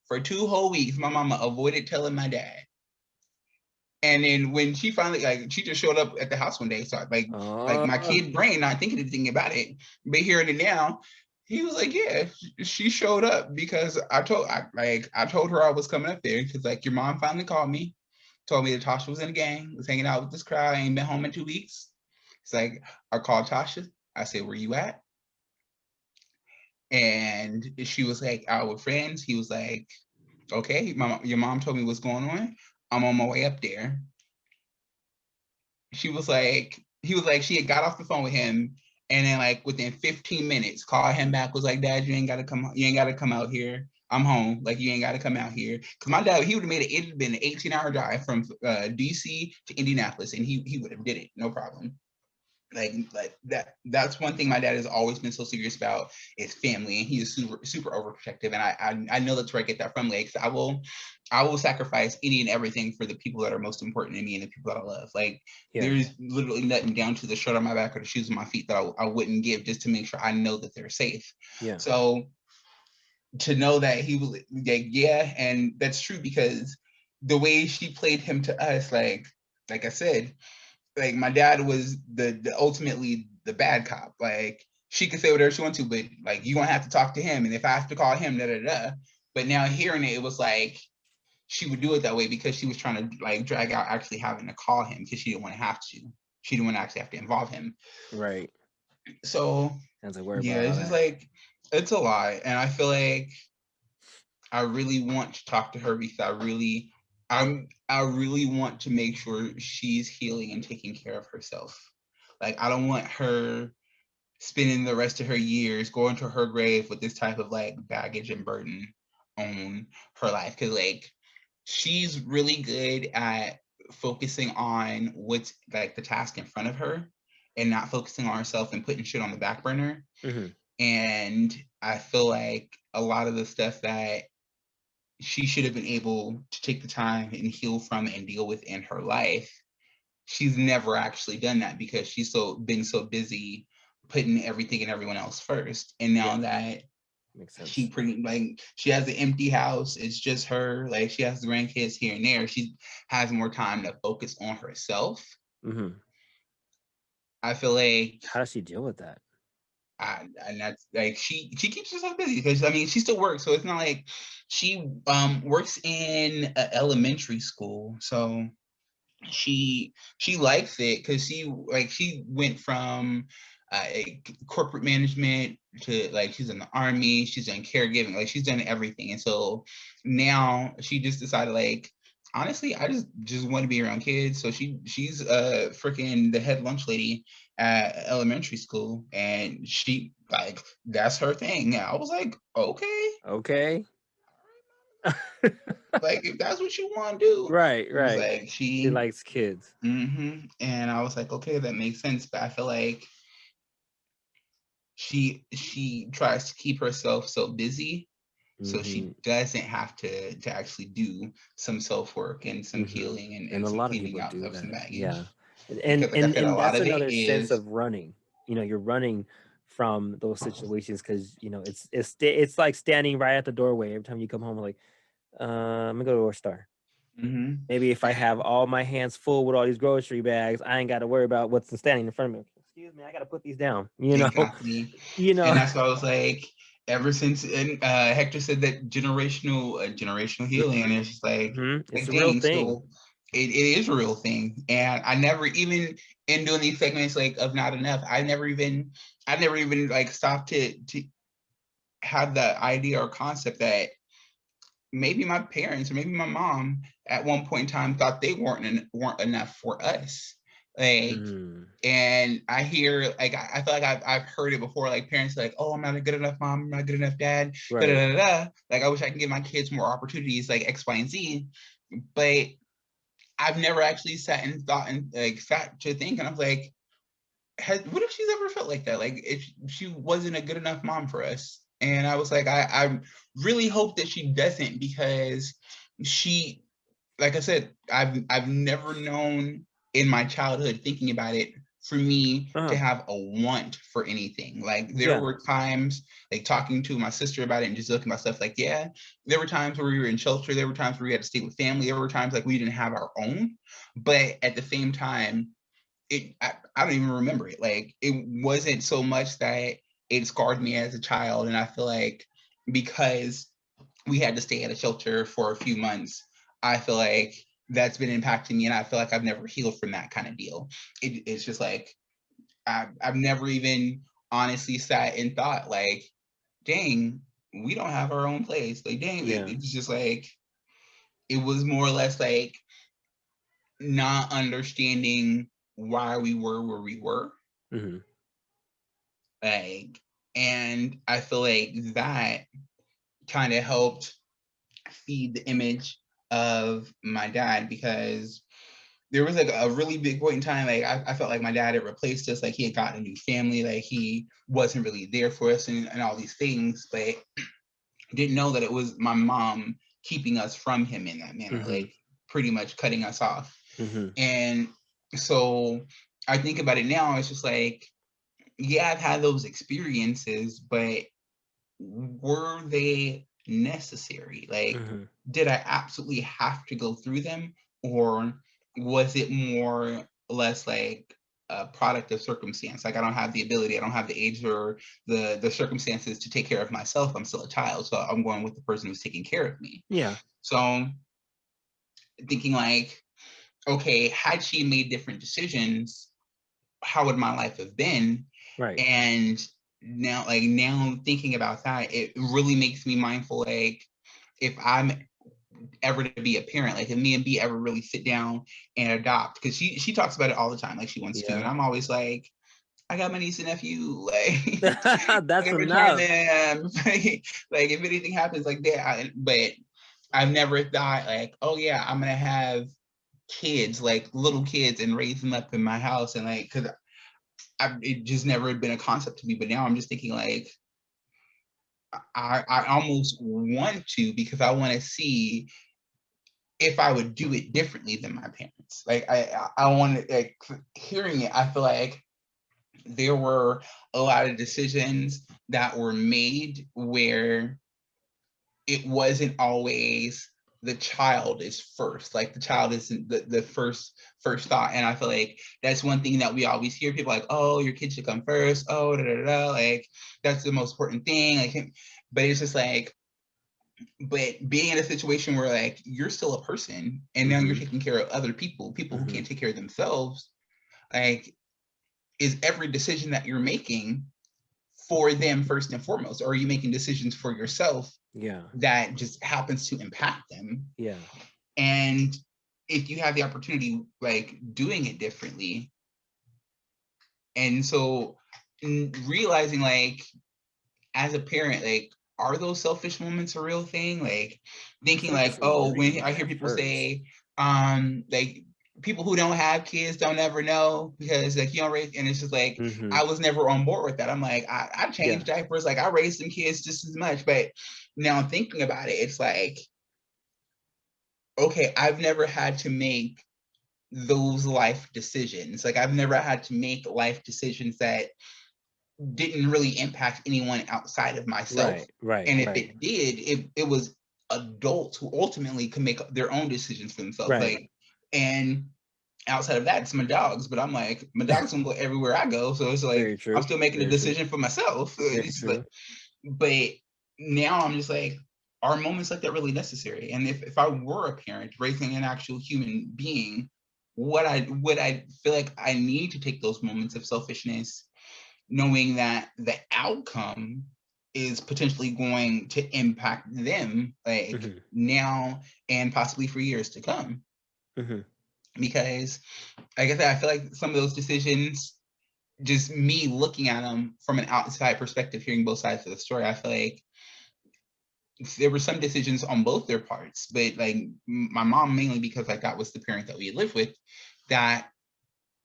for 2 whole weeks. My mama avoided telling my dad. And then when she finally, like, she just showed up at the house one day. So like my kid brain not thinking anything about it, but hearing it now, he was like, yeah, she showed up because I told her I was coming up there because like your mom finally called me, told me that Tasha was in a gang, was hanging out with this crowd, ain't been home in 2 weeks. It's like, I called Tasha. I said, where you at? And she was like, out with friends. He was like, okay, your mom told me what's going on. I'm on my way up there. He was like, she had got off the phone with him, and then like within 15 minutes, called him back, was like, Dad, you ain't gotta come out here. I'm home. Like, you ain't gotta come out here. Cause my dad, he would have made it had been an 18-hour drive from DC to Indianapolis, and he would have did it, no problem. Like that's one thing my dad has always been so serious about is family, and he is super overprotective, and I know that's where I get that from. Like, I will sacrifice any and everything for the people that are most important to me and the people that I love. Like, there's literally nothing down to the shirt on my back or the shoes on my feet that I wouldn't give just to make sure I know that they're safe. So to know that he was like, yeah, and that's true, because the way she played him to us, like I said, like, my dad was the ultimately the bad cop. Like, she could say whatever she wants to, but like, you gonna have to talk to him, and if I have to call him, da da da. But now hearing it, it was like she would do it that way because she was trying to like drag out actually having to call him, because she didn't want to have to. She didn't want to actually have to involve him. Right. So yeah, it's just like, it's a lot, and I feel like I really want to talk to her because I really want to make sure she's healing and taking care of herself. Like, I don't want her spending the rest of her years going to her grave with this type of like baggage and burden on her life. Cause like, she's really good at focusing on what's like the task in front of her and not focusing on herself and putting shit on the back burner. And I feel like a lot of the stuff that she should have been able to take the time and heal from and deal with in her life, she's never actually done that because she's been so busy putting everything and everyone else first. And now that she she has an empty house, it's just her, like, she has the grandkids here and there, she has more time to focus on herself. I feel like, how does she deal with that? And that's like, she keeps herself busy because I mean, she still works, so it's not like she works in elementary school, so she likes it because she went from corporate management to like, she's in the army, she's done caregiving, like she's done everything, and so now she just decided, like, honestly, I just want to be around kids. So she's freaking the head lunch lady at elementary school, and she like, that's her thing. I was like, okay, like, if that's what you want to do, right. Like, she likes kids. And I was like, okay, that makes sense. But I feel like she tries to keep herself so busy, so she doesn't have to actually do some self-work and some healing and a some lot of cleaning people out do of some that. baggage. And Because, like I said, a lot that's of it another sense is of running. You're running from those situations because it's like standing right at the doorway every time you come home. Like, I'm gonna go to North Star. Maybe if I have all my hands full with all these grocery bags, I ain't got to worry about what's standing in front of me. Excuse me, I got to put these down. Exactly. And that's why I was like, ever since, and Hector said that generational healing, and it's just like, it's a real dang, thing. so it is a real thing. And I never even, in doing these segments like of Not Enough, I never even like stopped to have the idea or concept that maybe my parents or maybe my mom at one point in time thought they weren't enough for us. Like, and I hear, like, I feel like I've heard it before, like, parents like, oh, I'm not a good enough mom, I'm not a good enough dad, da, da, da, da. Like, I wish I can give my kids more opportunities, like X, Y, and Z. But I've never actually sat and thought and like sat to think, and I was like, what if she's ever felt like that? Like if she wasn't a good enough mom for us? And I was like, I really hope that she doesn't, because she, like I said, I've never known in my childhood, thinking about it, for me to have a want for anything. Like there were times, like talking to my sister about it and just looking at stuff, like, yeah, there were times where we were in shelter, there were times where we had to stay with family, there were times like we didn't have our own, but at the same time, I don't even remember it. Like it wasn't so much that it scarred me as a child, and I feel like because we had to stay at a shelter for a few months, I feel like that's been impacting me, and I feel like I've never healed from that kind of deal. It's just like I've never even honestly sat and thought, like, dang, we don't have our own place. Like, dang, it's just like it was more or less like not understanding why we were where we were. Mm-hmm. Like, and I feel like that kind of helped feed the image of my dad, because there was like a really big point in time, like I felt like my dad had replaced us, like he had gotten a new family, like he wasn't really there for us, and all these things, but didn't know that it was my mom keeping us from him in that manner, like pretty much cutting us off. And so I think about it now, it's just like, yeah, I've had those experiences, but were they necessary? Like, did I absolutely have to go through them? Or was it more or less like a product of circumstance? Like, I don't have the ability, I don't have the age or the circumstances to take care of myself. I'm still a child, so I'm going with the person who's taking care of me. Yeah. So thinking like, okay, had she made different decisions, how would my life have been? Right. And now thinking about that, it really makes me mindful, like if I'm ever to be a parent, like if me and B ever really sit down and adopt, because she talks about it all the time, like she wants to, and I'm always like, I got my niece and nephew, like That's every time enough. like if anything happens like that, but I've never thought like, oh yeah, I'm gonna have kids, like little kids, and raise them up in my house, and like, because it just never had been a concept to me. But now I'm just thinking like, I almost want to, because I want to see if I would do it differently than my parents. Like I want to, like, hearing it, I feel like there were a lot of decisions that were made where it wasn't always the child is first, like the child isn't the first thought. And I feel like that's one thing that we always hear people like, oh, your kid should come first, oh da, da, da, da. Like that's the most important thing, like, but it's just like, but being in a situation where like you're still a person, and now you're taking care of other people who can't take care of themselves, like, is every decision that you're making for them first and foremost, or are you making decisions for yourself that just happens to impact them? And if you have the opportunity, like doing it differently, and so realizing like as a parent, like, are those selfish moments a real thing? Like thinking like, oh, when I hear people say, like people who don't have kids don't ever know, because like you don't raise, and it's just like, I was never on board with that. I'm like, I changed diapers, like I raised some kids just as much. But now thinking about it, it's like, okay, I've never had to make those life decisions. Like I've never had to make life decisions that didn't really impact anyone outside of myself. And if it did, it was adults who ultimately can make their own decisions for themselves. Like, and outside of that, it's my dogs. But I'm like, my dogs don't go everywhere I go, so it's like I'm still making a decision for myself. It's like, but now I'm just like, are moments like that really necessary? And if I were a parent raising an actual human being, would I feel like I need to take those moments of selfishness, knowing that the outcome is potentially going to impact them, like now and possibly for years to come? Because like I said, I feel like some of those decisions, just me looking at them from an outside perspective, hearing both sides of the story, I feel like there were some decisions on both their parts, but like my mom mainly, because like that was the parent that we had lived with, that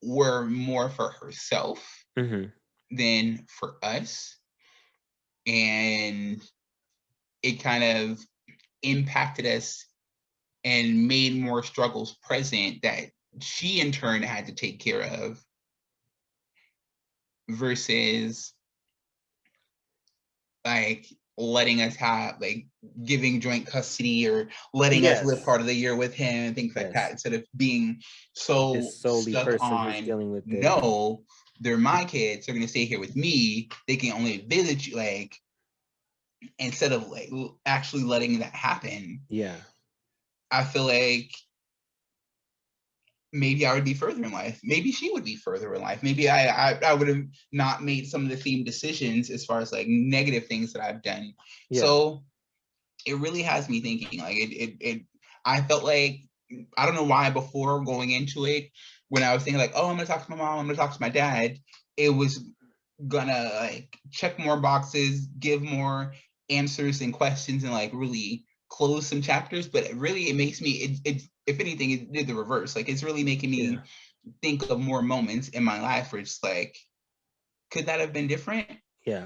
were more for herself than for us. And it kind of impacted us and made more struggles present that she in turn had to take care of, versus like letting us have, like, giving joint custody or letting us live part of the year with him and things like that, instead of being so this solely stuck person who's on, dealing with it. no, they're my kids, they're going to stay here with me, they can only visit you, like, instead of like actually letting that happen. Yeah, I feel like maybe I would be further in life. Maybe she would be further in life. Maybe I would have not made some of the same decisions as far as like negative things that I've done. Yeah. So it really has me thinking. Like I felt like, I don't know why before going into it, when I was thinking like, oh, I'm gonna talk to my mom, I'm gonna talk to my dad, it was gonna like check more boxes, give more answers and questions, and like really close some chapters. But really, it makes me, it if anything, it did the reverse. Like, it's really making me think of more moments in my life where it's like, could that have been different? Yeah.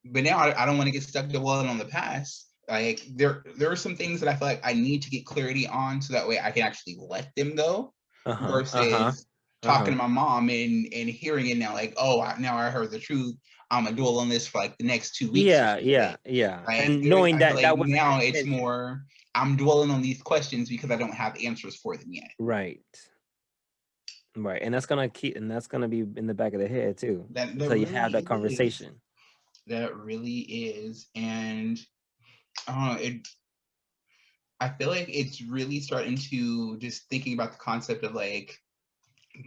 But now I don't want to get stuck dwelling on the past. Like, there are some things that I feel like I need to get clarity on, so that way I can actually let them go, versus talking to my mom and hearing it now, like, oh, now I heard the truth, I'm gonna dwell on this for like the next 2 weeks. Yeah. Like, And knowing I feel that like that was now it's more, I'm dwelling on these questions because I don't have answers for them yet. Right. And that's gonna be in the back of the head too, That until you have that conversation. That really is. And I feel like it's really starting to just thinking about the concept of like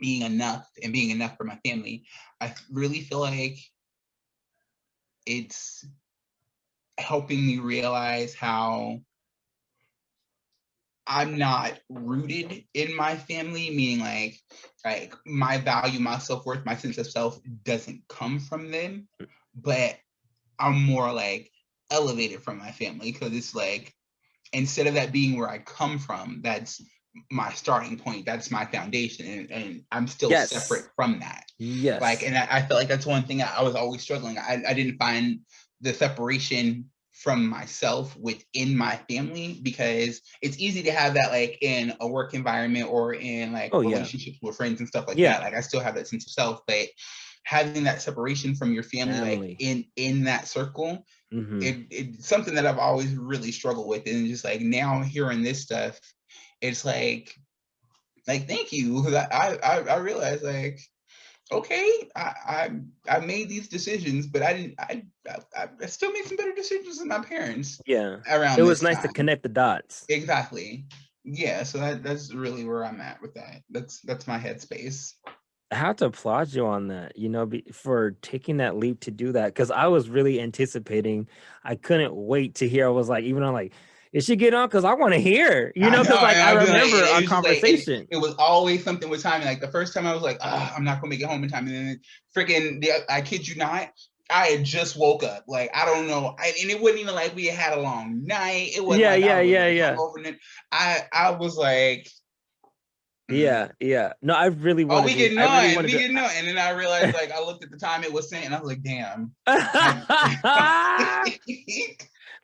being enough and being enough for my family. I really feel like it's helping me realize how I'm not rooted in my family, meaning like my value, my self-worth, my sense of self doesn't come from them, but I'm more like elevated from my family, because it's like, instead of that being where I come from, that's my starting point, that's my foundation, and I'm still separate from that. Like, and I felt like that's one thing I was always struggling. I didn't find the separation from myself within my family, because it's easy to have that like in a work environment or in like relationships with friends and stuff like that. Like, I still have that sense of self, but having that separation from your family. Like in that circle, it's something that I've always really struggled with. And just like now hearing this stuff, it's like thank you, because I realized, like, okay, I made these decisions, but I still made some better decisions than my parents. Around it was nice time. to connect the dots. Exactly. Yeah, so that's really where I'm at with that. That's my headspace. I have to applaud you on that, for taking that leap to do that, because I was really anticipating. I couldn't wait to hear. I was like, even I'm like, is she get on? Because I want to hear, because like I remember our conversation. It was always something with timing. Like, the first time I was like, I'm not gonna make it home in time, and then freaking, I kid you not, I had just woke up. Like, I don't know, and it wasn't even like we had a long night. It wasn't like I was hungover. I was like, yeah. No, I really wanted. We getting on. And then I realized, like, I looked at the time it was saying, and I was like, damn.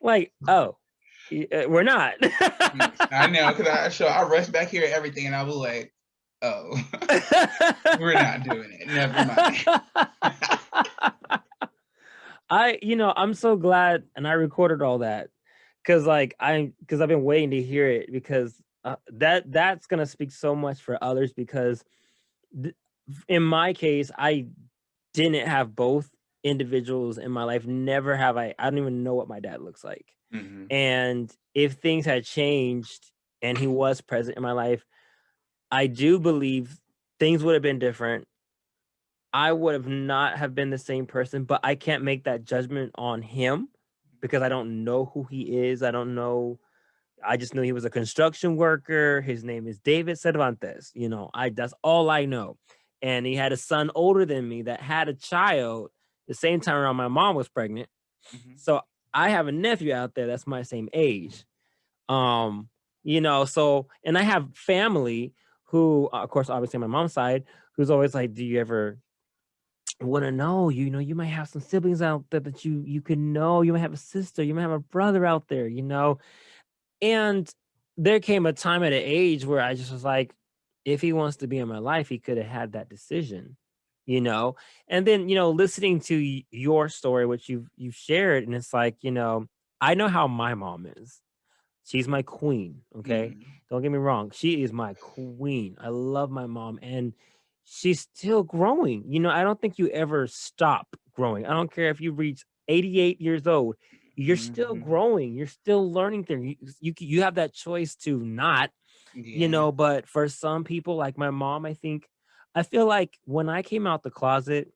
Like, oh, we're not. I know, because I rushed back here at everything, and I was like, oh, we're not doing it. Never mind. I'm so glad, and I recorded all that, because I've been waiting to hear it, because that's gonna speak so much for others, because in my case, I didn't have both individuals in my life. Never have I don't even know what my dad looks like. And if things had changed and he was present in my life, I do believe things would have been different. I would have not have been the same person, but I can't make that judgment on him, because I don't know who he is. I don't know. I just know he was a construction worker. His name is David Cervantes. That's all I know. And he had a son older than me that had a child the same time around my mom was pregnant. So I have a nephew out there that's my same age. So, and I have family who, of course, obviously on my mom's side, who's always like, do you ever want to know, you might have some siblings out there that you can know, you might have a sister, you might have a brother out there, and there came a time at an age where I just was like, if he wants to be in my life, he could have had that decision, you know. And then, listening to your story, which you've shared, and it's like, I know how my mom is. She's my queen, okay? Mm. Don't get me wrong. She is my queen. I love my mom, and she's still growing. I don't think you ever stop growing. I don't care if you reach 88 years old. You're still Mhm. growing. You're still learning things. You have that choice to not, Yeah. but for some people like my mom, I feel like when I came out the closet,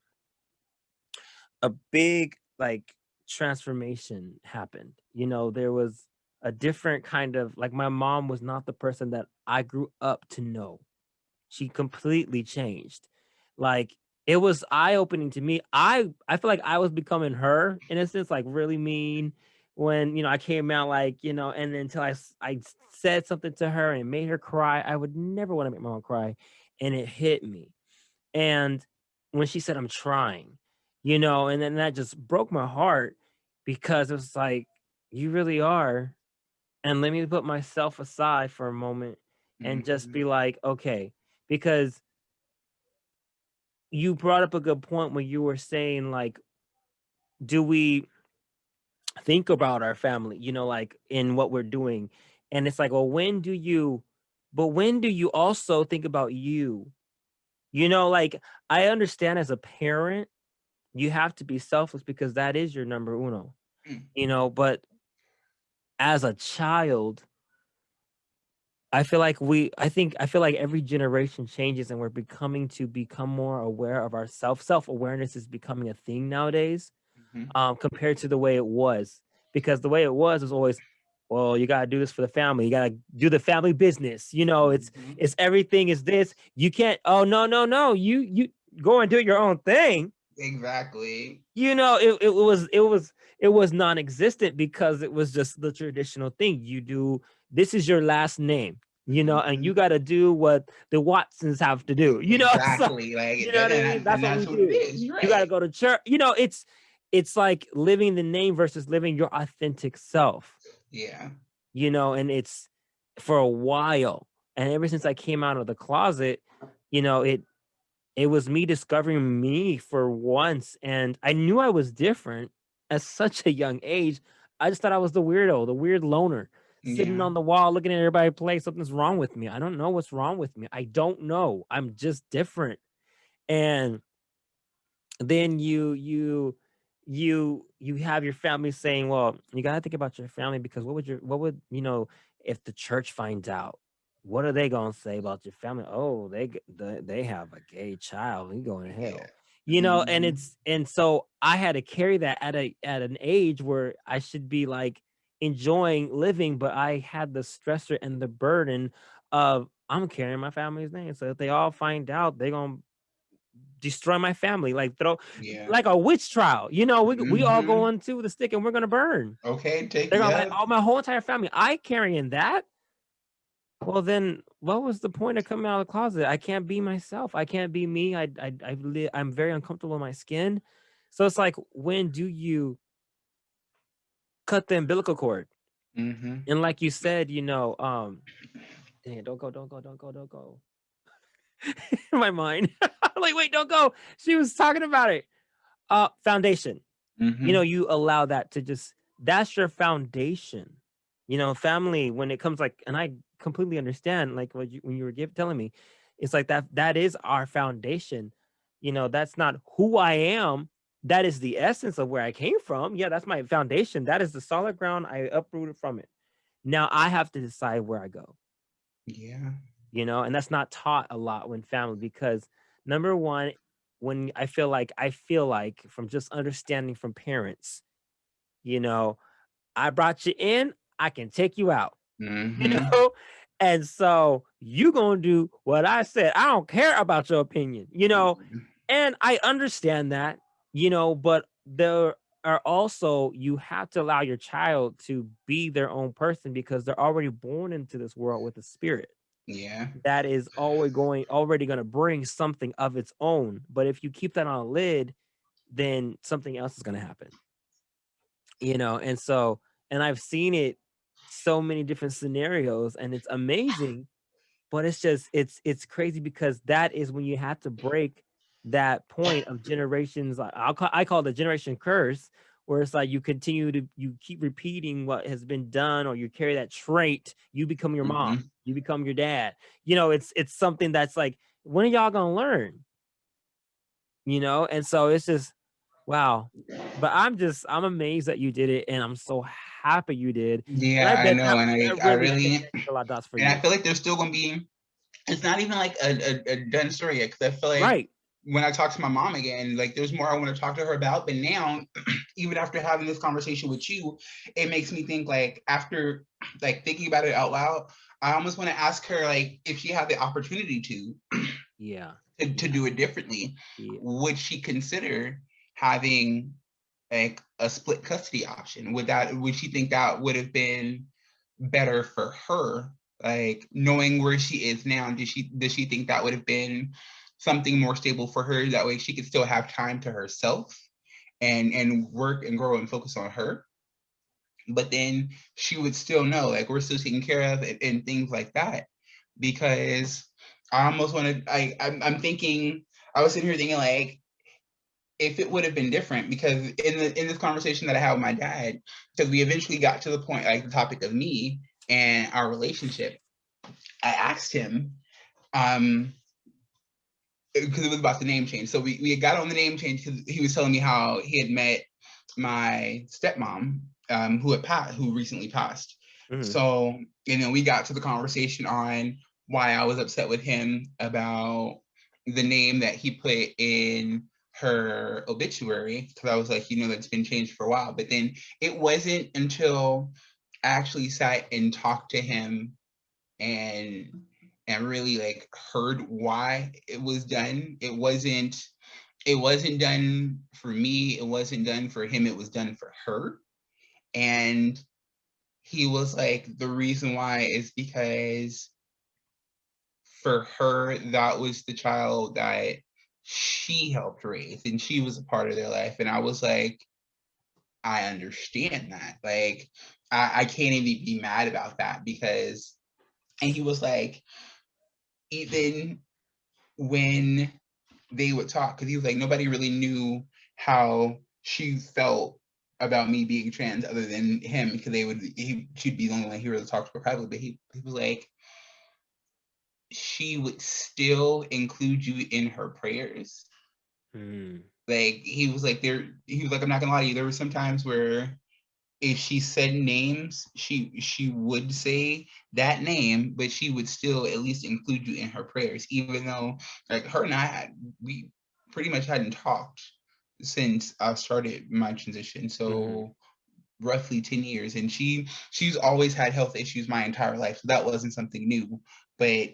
a big like transformation happened. There was a different kind of, like, my mom was not the person that I grew up to know. She completely changed. Like, it was eye-opening to me. I feel like I was becoming her in a sense, like really mean when, I came out, like, and then until I said something to her and made her cry. I would never want to make my mom cry. And it hit me. And when she said, "I'm trying," and then that just broke my heart because it was like, you really are. And let me put myself aside for a moment and just Mhm. be like, okay, because you brought up a good point when you were saying, like, do we think about our family, like in what we're doing? And it's like, well, when do you also think about you? Like, I understand as a parent, you have to be selfless because that is your number uno, Mm. but as a child, I feel like every generation changes and we're become more aware of ourselves. Self-awareness is becoming a thing nowadays, Mhm. compared to the way it was. Because the way it was always, well, you gotta do this for the family. You gotta do the family business. Mhm. It's everything is this. You can't, oh no, no, no. You go and do your own thing. Exactly. It was non-existent because it was just the traditional thing. This is your last name, and you Mhm. got to do what the Watsons have to do, so, Exactly. Like, you know what I mean? That's and what we that's what it do. is. You're You got to right. go to church. It's like living the name versus living your authentic self, Yeah. and it's for a while. And ever since I came out of the closet, you know it it was me discovering me for once, and I knew I was different at such a young age. I just thought I was the weirdo, the weird loner, sitting Yeah. on the wall looking at everybody play. Something's wrong with me. I don't know what's wrong with me. I don't know. I'm just different. And then you have your family saying, well, you got to think about your family, because if the church finds out, what are they going to say about your family? Oh, they have a gay child, he going to Yeah. hell. And Mhm. so I had to carry that at an age where I should be like enjoying living, but I had the stressor and the burden of, I'm carrying my family's name, so if they all find out, they're going to destroy my family, like throw, Yeah. like a witch trial. We all go Mhm. into the stick and we're gonna burn. Okay. They're gonna like, Yeah. all my whole entire family. I carrying that. Well, then what was the point of coming out of the closet? I can't be myself. I can't be me. I'm very uncomfortable in my skin. So it's like, when do you cut the umbilical cord? Mhm. And like you said, dang it, don't go, don't go, don't go, don't go. In my mind, like, wait, don't go. She was talking about it. Foundation. Mhm. You allow that to just, that's your foundation. Family, when it comes, like, and I completely understand, like, when you were telling me, it's like that is our foundation. That's not who I am. That is the essence of where I came from. Yeah, that's my foundation. That is the solid ground. I uprooted from it. Now I have to decide where I go, Yeah. and that's not taught a lot when family, because number one, when I feel like from just understanding from parents, you know, I brought you in, I can take you out, you Mhm. know? And so you gonna do what I said. I don't care about your opinion, and I understand that, but there are also, you have to allow your child to be their own person because they're already born into this world with a spirit. Yeah. that is already going to bring something of its own. But if you keep that on a lid, then something else is going to happen, and so, and I've seen it so many different scenarios, and it's amazing. But it's just, it's crazy, because that is when you have to break that point of generations. I call it the generation curse, where it's like you keep repeating what has been done, or you carry that trait. You become your mom, Mm-hmm. you become your dad. It's something that's like, when are y'all gonna learn? And so it's just, wow. But I'm amazed that you did it, and I'm so happy you did. And Yeah, I I bet know, and that I really really, connected a lot of dots for and I you. feel like there's still gonna be. It's not even like a done story yet, because I feel like Right. when I talk to my mom again, like there's more I want to talk to her about. But now, even after having this conversation with you, it makes me think, like, after like thinking about it out loud, I almost want to ask her, like, if she had the opportunity Yeah. to Yeah. do it differently, Yeah. would she consider having like a split custody option? Would she think that would have been better for her? Like, knowing where she is now, does she think that would have been something more stable for her? That way she could still have time to herself and work and grow and focus on her. But then she would still know, like, we're still taken care of, and things like that. Because I almost want to, I'm thinking, I was sitting here thinking, like, if it would have been different, because in this conversation that I had with my dad, because we eventually got to the point, like the topic of me and our relationship, I asked him, um, because it was about the name change. So we had got on the name change because he was telling me how he had met my stepmom, who recently passed. Mhm. So, we got to the conversation on why I was upset with him about the name that he put in her obituary, because I was like, that's been changed for a while. But then it wasn't until I actually sat and talked to him and really, like, heard why it was done. It wasn't done for me, it wasn't done for him, it was done for her. And he was like, the reason why is because for her, that was the child that she helped raise, and she was a part of their life. And I was like, I understand that. Like, I can't even be mad about that, because, and he was like, even when they would talk, because he was like, nobody really knew how she felt about me being trans other than him, because she'd be the only one he really talked to her privately. But he was like, she would still include you in her prayers. Mm. Like, he was like, I'm not gonna lie to you, there were some times where if she said names, she would say that name, but she would still at least include you in her prayers, even though, like, her and we pretty much hadn't talked since I started my transition. Mhm. So roughly 10 years. And she's always had health issues my entire life. So that wasn't something new. But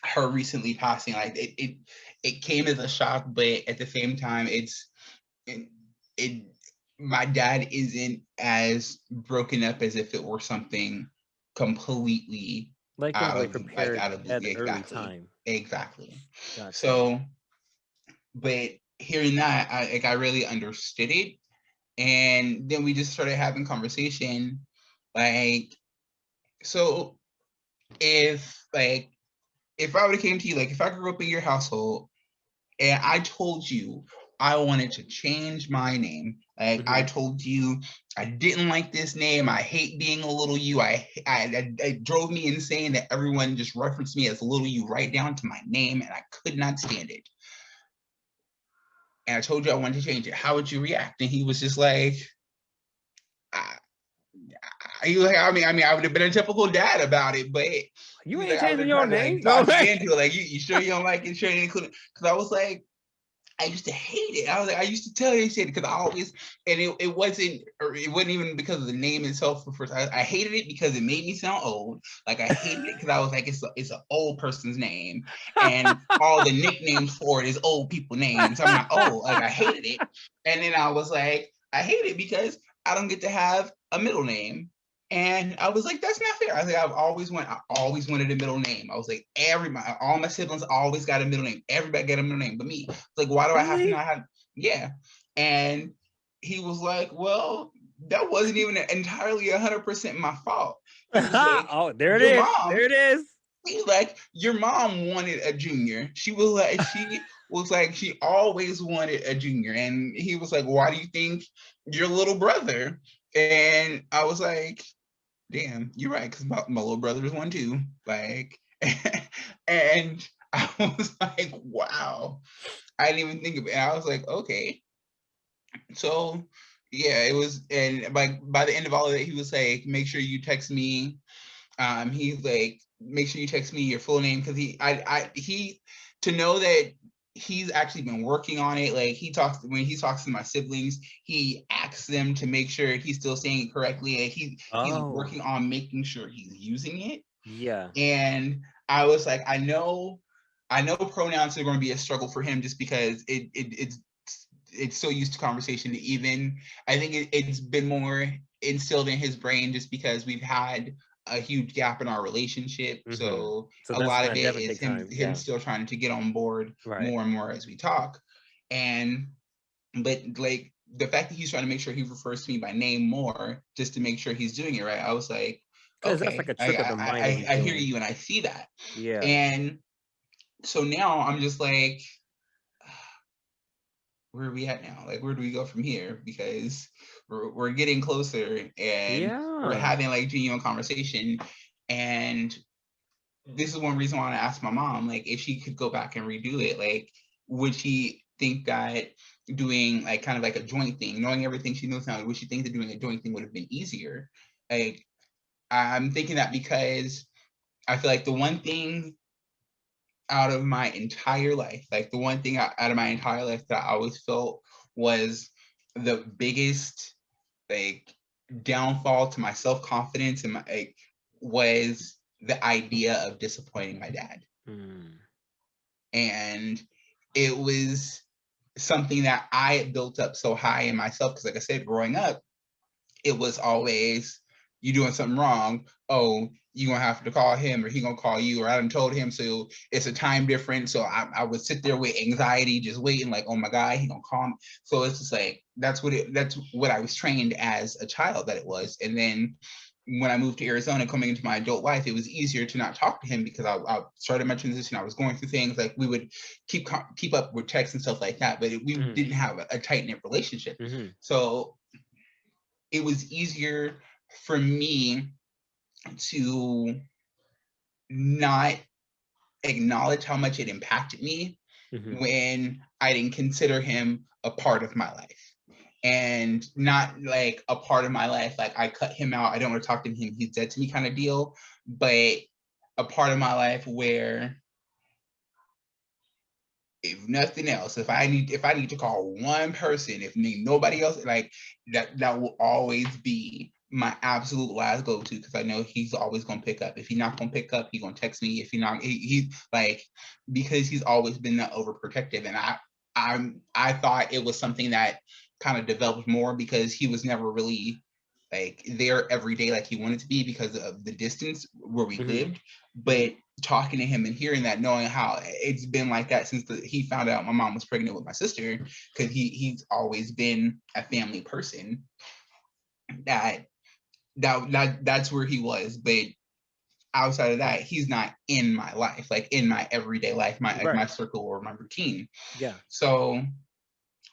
her recently passing, like, it came as a shock, but at the same time, it, it my dad isn't as broken up as if it were something completely Like, in a way, prepared out of blue. at the early Exactly. time. Exactly. Gotcha. So, but hearing that, I really understood it. And then we just started having conversation, like, so if I would have came to you, like, if I grew up in your household and I told you I wanted to change my name, like, I Mhm. told you I didn't like this name, I hate being a little you, it drove me insane that everyone just referenced me as little you right down to my name, and I could not stand it. And I told you I wanted to change it. How would you react? And he was just like, I, he was like, I would have been a typical dad about it, but You he's ain't like, I would changing have your tried to, like, name. No talk way. you into it. Like, you sure you don't like it? Sure you include it? Because I was like, I used to hate it. I was like, I used to tell you shit, because I always, and it wasn't even because of the name itself. For first, I hated it because it made me sound old. Like, I hated it because I was like, it's an old person's name, and all the nicknames for it is old people names. I'm not old. Like, I hated it, and then I was like, I hate it because I don't get to have a middle name. And I was like, that's not fair. I was like, I always wanted a middle name. I was like, all my siblings always got a middle name. Everybody got a middle name, but me. It's like, why do I have to not have? Yeah. And he was like, well, that wasn't even entirely 100% my fault. He was like, oh, there it your is. mom. There it is. He was like, your mom wanted a junior. She was like, she always wanted a junior. And he was like, why do you think your little brother? And I was like, damn, you're right, because my little brother is one too. Like, and I was like, wow. I didn't even think of it. And I was like, okay. So yeah, it was, and by the end of all of it, he was like, make sure you text me. He's like, make sure you text me your full name, because he to know that he's actually been working on it. Like, when he talks to my siblings, he asks them to make sure he's still saying it correctly, and he's working on making sure he's using it. Yeah. And I was like, I know pronouns are going to be a struggle for him, just because it's so used to conversation. Even I think it's been more instilled in his brain, just because we've had a huge gap in our relationship. Mm-hmm. So a lot of it is him still trying to get on board more and more as we talk. But like, the fact that he's trying to make sure he refers to me by name more, just to make sure he's doing it right, I was like, okay, that's like a trick of the mind. I hear you and I see that. Yeah. And so now I'm just like, where are we at now? Like, where do we go from here? Because we're getting closer, and we're having like genuine conversation. And this is one reason why I asked my mom, like, if she could go back and redo it, like, would she think that doing like kind of like a joint thing, knowing everything she knows now, would she think that doing a joint thing would have been easier? Like, I'm thinking that because I feel like the one thing out of my entire life, like the one thing out of my entire life that I always felt was the biggest like downfall to my self-confidence and my was the idea of disappointing my dad. And it was something that I built up so high in myself, because like I said, growing up, it was always, you doing something wrong, oh, you're gonna have to call him, or he gonna call you, or I done told him, so it's a time difference. So I would sit there with anxiety, just waiting, like, oh my God, he gonna call me. So it's just like, that's what I was trained as a child that it was. And then when I moved to Arizona, coming into my adult life, it was easier to not talk to him, because I started my transition. I was going through things, like we would keep up with texts and stuff like that, but we didn't have a tight-knit relationship. So it was easier for me to not acknowledge how much it impacted me when I didn't consider him a part of my life. And not like a part of my life, like I cut him out, I don't want to talk to him, he's dead to me kind of deal, but a part of my life where, if nothing else, if I need to call one person, if nobody else, like that will always be my absolute last go-to, because I know he's always gonna pick up. If he's not gonna pick up, he's gonna text me. If he not, he like, because he's always been that overprotective. And I thought it was something that kind of developed more, because he was never really like there every day like he wanted to be, because of the distance where we lived. But talking to him and hearing that, knowing how it's been like that since he found out my mom was pregnant with my sister, because he's always been a family person, that's where he was. But outside of that, he's not in my life, like in my everyday life, my circle or my routine. Yeah. So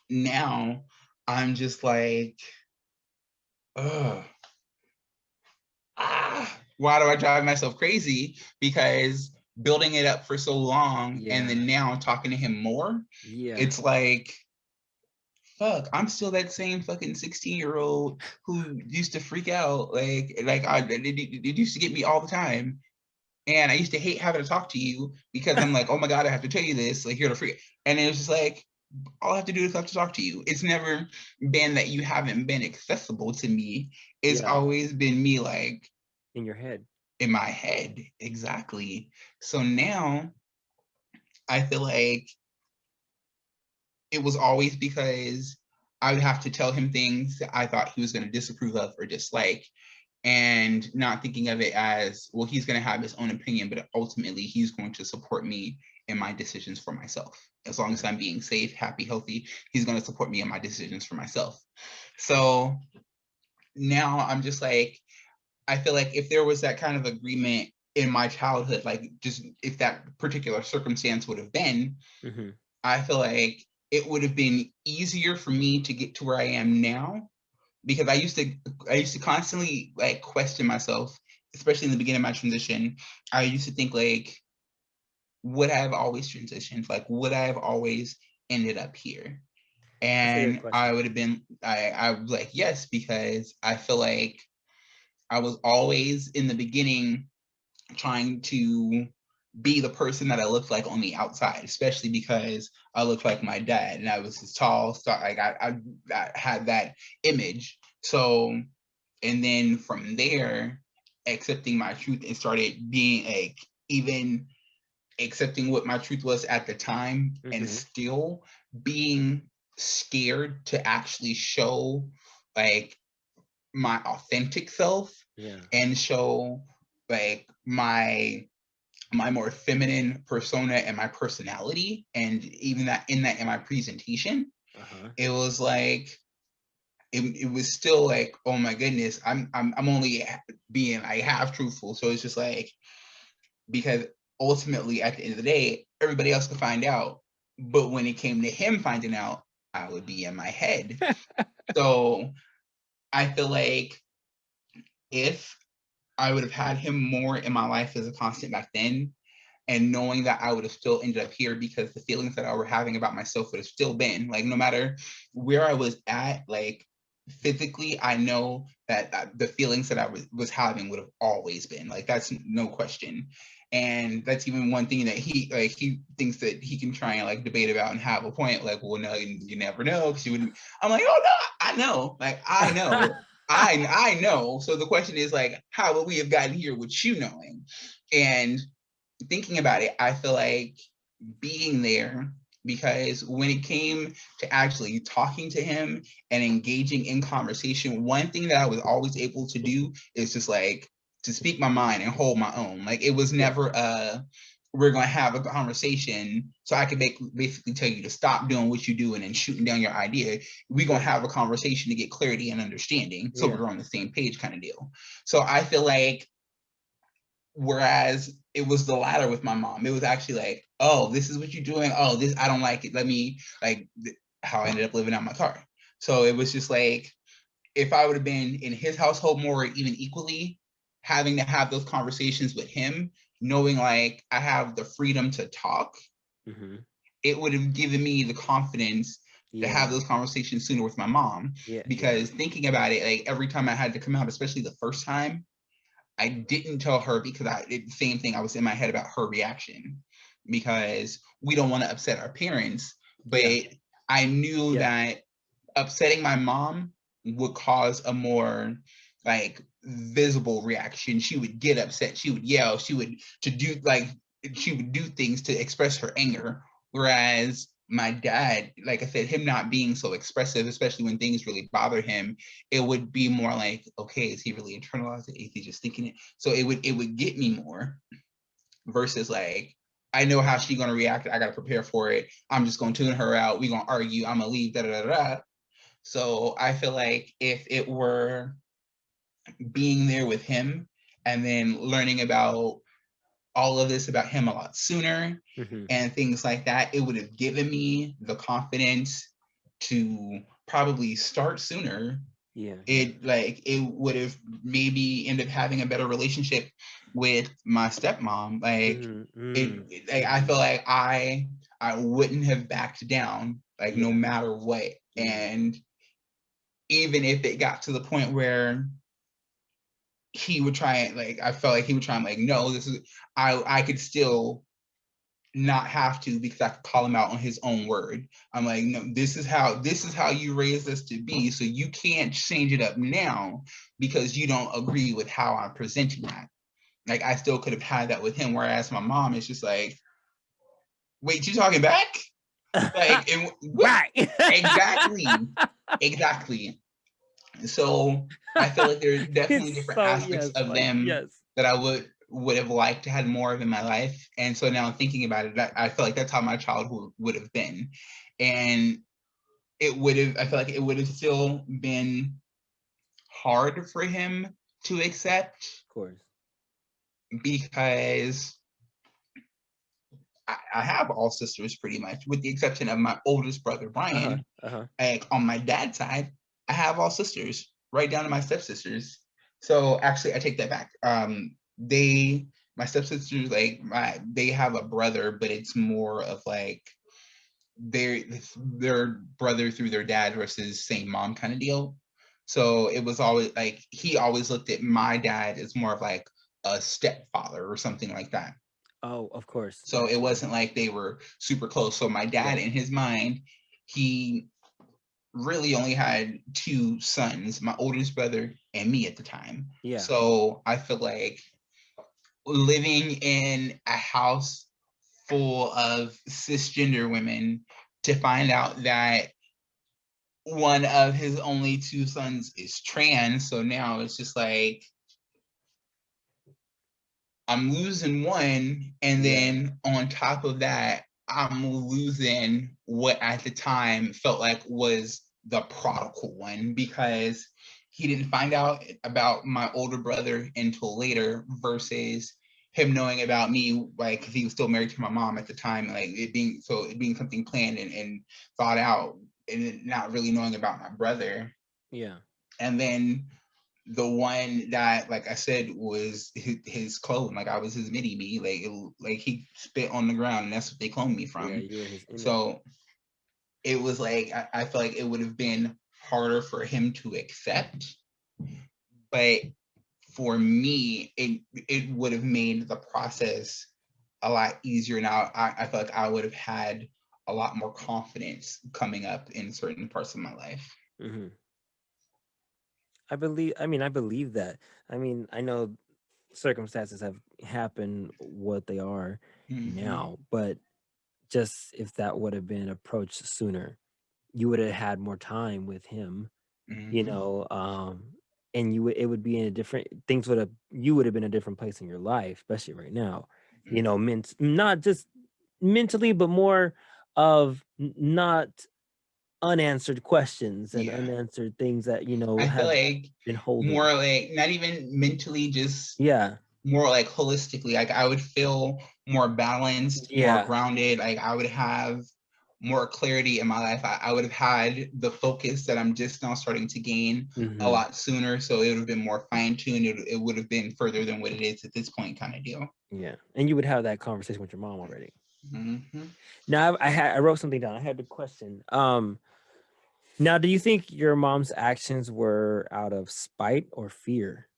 now I'm just like, why do I drive myself crazy? Because building it up for so long, and then now talking to him more, it's like, fuck, I'm still that same fucking 16-year-old who used to freak out. It used to get me all the time. And I used to hate having to talk to you, because I'm like, oh my God, I have to tell you this, like, you're the freak. And it was just like, all I have to do is have to talk to you. It's never been that you haven't been accessible to me. It's always been me, like, in your head. In my head, exactly. So now I feel like it was always because I would have to tell him things that I thought he was going to disapprove of or dislike. and not thinking of it as, well, he's going to have his own opinion, but ultimately he's going to support me in my decisions for myself. As long as I'm being safe, happy, healthy, he's going to support me in my decisions for myself. So now I'm just like, I feel like if there was that kind of agreement in my childhood, like just if that particular circumstance would have been, I feel like it would have been easier for me to get to where I am now, because I used to constantly like question myself, especially in the beginning of my transition. I used to think like, would I have always transitioned? Like, would I have always ended up here? And I would have been, I was like, yes, because I feel like I was always in the beginning trying to be the person that I looked like on the outside, especially because I looked like my dad and I was this tall, so like I had that image. So, and then from there, accepting my truth and started being like, even accepting what my truth was at the time, and still being scared to actually show like my authentic self, and show like my more feminine persona and my personality, and even that in my presentation. It was like, it was still like, oh my goodness, I'm only being like half truthful. So it's just like, because ultimately at the end of the day, everybody else could find out, but when it came to him finding out, I would be in my head. So I feel like if I would have had him more in my life as a constant back then, and knowing that I would have still ended up here, because the feelings that I were having about myself would have still been like, no matter where I was at, like physically, I know that the feelings that I was having would have always been like, that's no question. And that's even one thing that he thinks that he can try and like debate about and have a point, like, well, no, you never know, because you wouldn't. I'm like, oh no, I know, like I know. I know. So the question is like, how would we have gotten here with you knowing? And thinking about it, I feel like being there, because when it came to actually talking to him and engaging in conversation, one thing that I was always able to do is just like to speak my mind and hold my own. Like it was never we're going to have a conversation so I can basically tell you to stop doing what you're doing and shooting down your idea. We're going to have a conversation to get clarity and understanding, so we're on the same page kind of deal. So I feel like, whereas it was the latter with my mom, it was actually like, oh, this is what you're doing. Oh, this, I don't like it. Let me, like, how I ended up living out my car. So it was just like, if I would have been in his household more, even equally, having to have those conversations with him, knowing like I have the freedom to talk, it would have given me the confidence to have those conversations sooner with my mom. Because thinking about it, like every time I had to come out, especially the first time, I didn't tell her, because same thing, I was in my head about her reaction, because we don't want to upset our parents. But I knew that upsetting my mom would cause a more like visible reaction. She would get upset, she would yell, she would do things to express her anger. Whereas my dad, like I said, him not being so expressive, especially when things really bother him, it would be more like, okay, is he really internalized it? Is he just thinking it? So it would get me more, versus like, I know how she's gonna react, I gotta prepare for it. I'm just gonna tune her out. We're gonna argue. I'm gonna leave. Da da da da. So I feel like if it were being there with him and then learning about all of this about him a lot sooner and things like that, it would have given me the confidence to probably start sooner. It would have maybe ended up having a better relationship with my stepmom. I feel like I wouldn't have backed down, like no matter what. And even if it got to the point where he would try and like, I felt like he would try and like, no, this is, I could still not have to, because I could call him out on his own word. I'm like, no, this is how you raised us to be. So you can't change it up now because you don't agree with how I'm presenting that. Like I still could have had that with him. Whereas my mom is just like, wait, you talking back? Like, right. exactly. So I feel like there are definitely It's different so aspects yes, of like them yes. that I would have liked to had more of in my life. And so now thinking about it, I feel like that's how my childhood would have been. And I feel like it would have still been hard for him to accept Of course. because I have all sisters pretty much, with the exception of my oldest brother, Uh-huh. Brian. Uh-huh. Like on my dad's side, I have all sisters, right down to my stepsisters. So actually, I take that back. My stepsisters, they have a brother, but it's more of like their brother through their dad versus same mom kind of deal. So it was always like he always looked at my dad as more of like a stepfather or something like that. Oh, of course, So it naturally. wasn't like they were super close. So my dad, Yes. in his mind, he really only had two sons, my oldest brother and me at the time. Yeah. So I feel like living in a house full of cisgender women, to find out that one of his only two sons is trans. So now it's just like I'm losing one, and Yeah. then on top of that, I'm losing what at the time felt like was the prodigal one, because he didn't find out about my older brother until later, versus him knowing about me, like, 'cause he was still married to my mom at the time, like it being something planned and thought out, and not really knowing about my brother. Yeah. And then the one that, like I said, was his clone. Like, I was his mini me. Like he spit on the ground, and that's what they cloned me Yeah, from. you were his image. So it was like I feel like it would have been harder for him to accept, but for me, it would have made the process a lot easier. Now I feel like I would have had a lot more confidence coming up in certain parts of my life. Hmm. I believe that. I mean, I know circumstances have happened what they are Mm-hmm. now, but just if that would have been approached sooner, you would have had more time with him, you Mm-hmm. know, and it would be in a different things would have you would have been in a different place in your life, especially right now. You know, not just mentally, but more of not unanswered questions and Yeah. unanswered things that, I feel have like been holding. more like not even mentally, just Yeah. more like holistically. Like, I would feel more balanced, more Yeah. grounded. Like, I would have more clarity in my life. I would have had the focus that I'm just now starting to gain a Hmm. lot sooner. So it would have been more fine tuned. It would have been further than what it is at this point, kind of deal. Yeah. And you would have that conversation with your mom already. Mm-hmm. Now I wrote something down. I had the question. Now, do you think your mom's actions were out of spite or fear?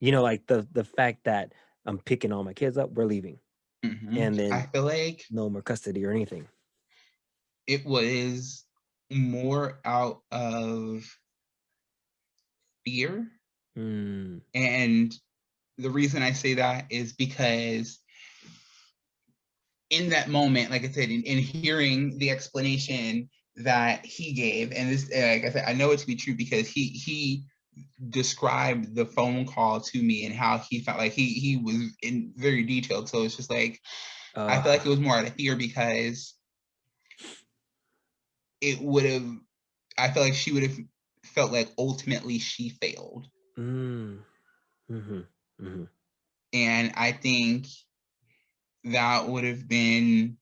Like the fact that I'm picking all my kids up, we're leaving, Mm-hmm. and I then feel like no more custody or anything. it was more out of fear. Mm, And the reason I say that is because in that moment, like I said, in hearing the explanation that he gave, and this, like I said, I know it to be true because he described the phone call to me and how he felt, like he was in very detailed. So it's just like I feel like it was more out of fear, because it would have. I feel like she would have felt like ultimately she failed, mm, mm-hmm, mm-hmm. and I think that would have been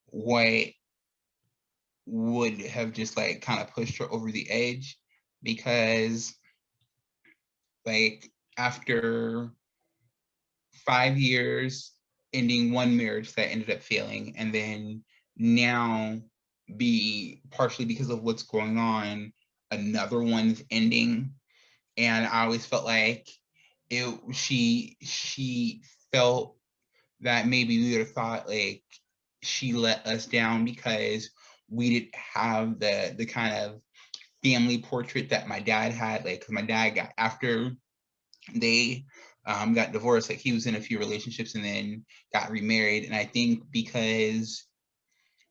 what would have just like kind of pushed her over the edge, because like after 5 years ending one marriage that ended up failing, and then now be partially because of what's going on, another one's ending. And I always felt like she felt that maybe we would have thought like she let us down because we didn't have the kind of family portrait that my dad had. Like, 'cause my dad got, after they got divorced, like he was in a few relationships and then got remarried. And I think because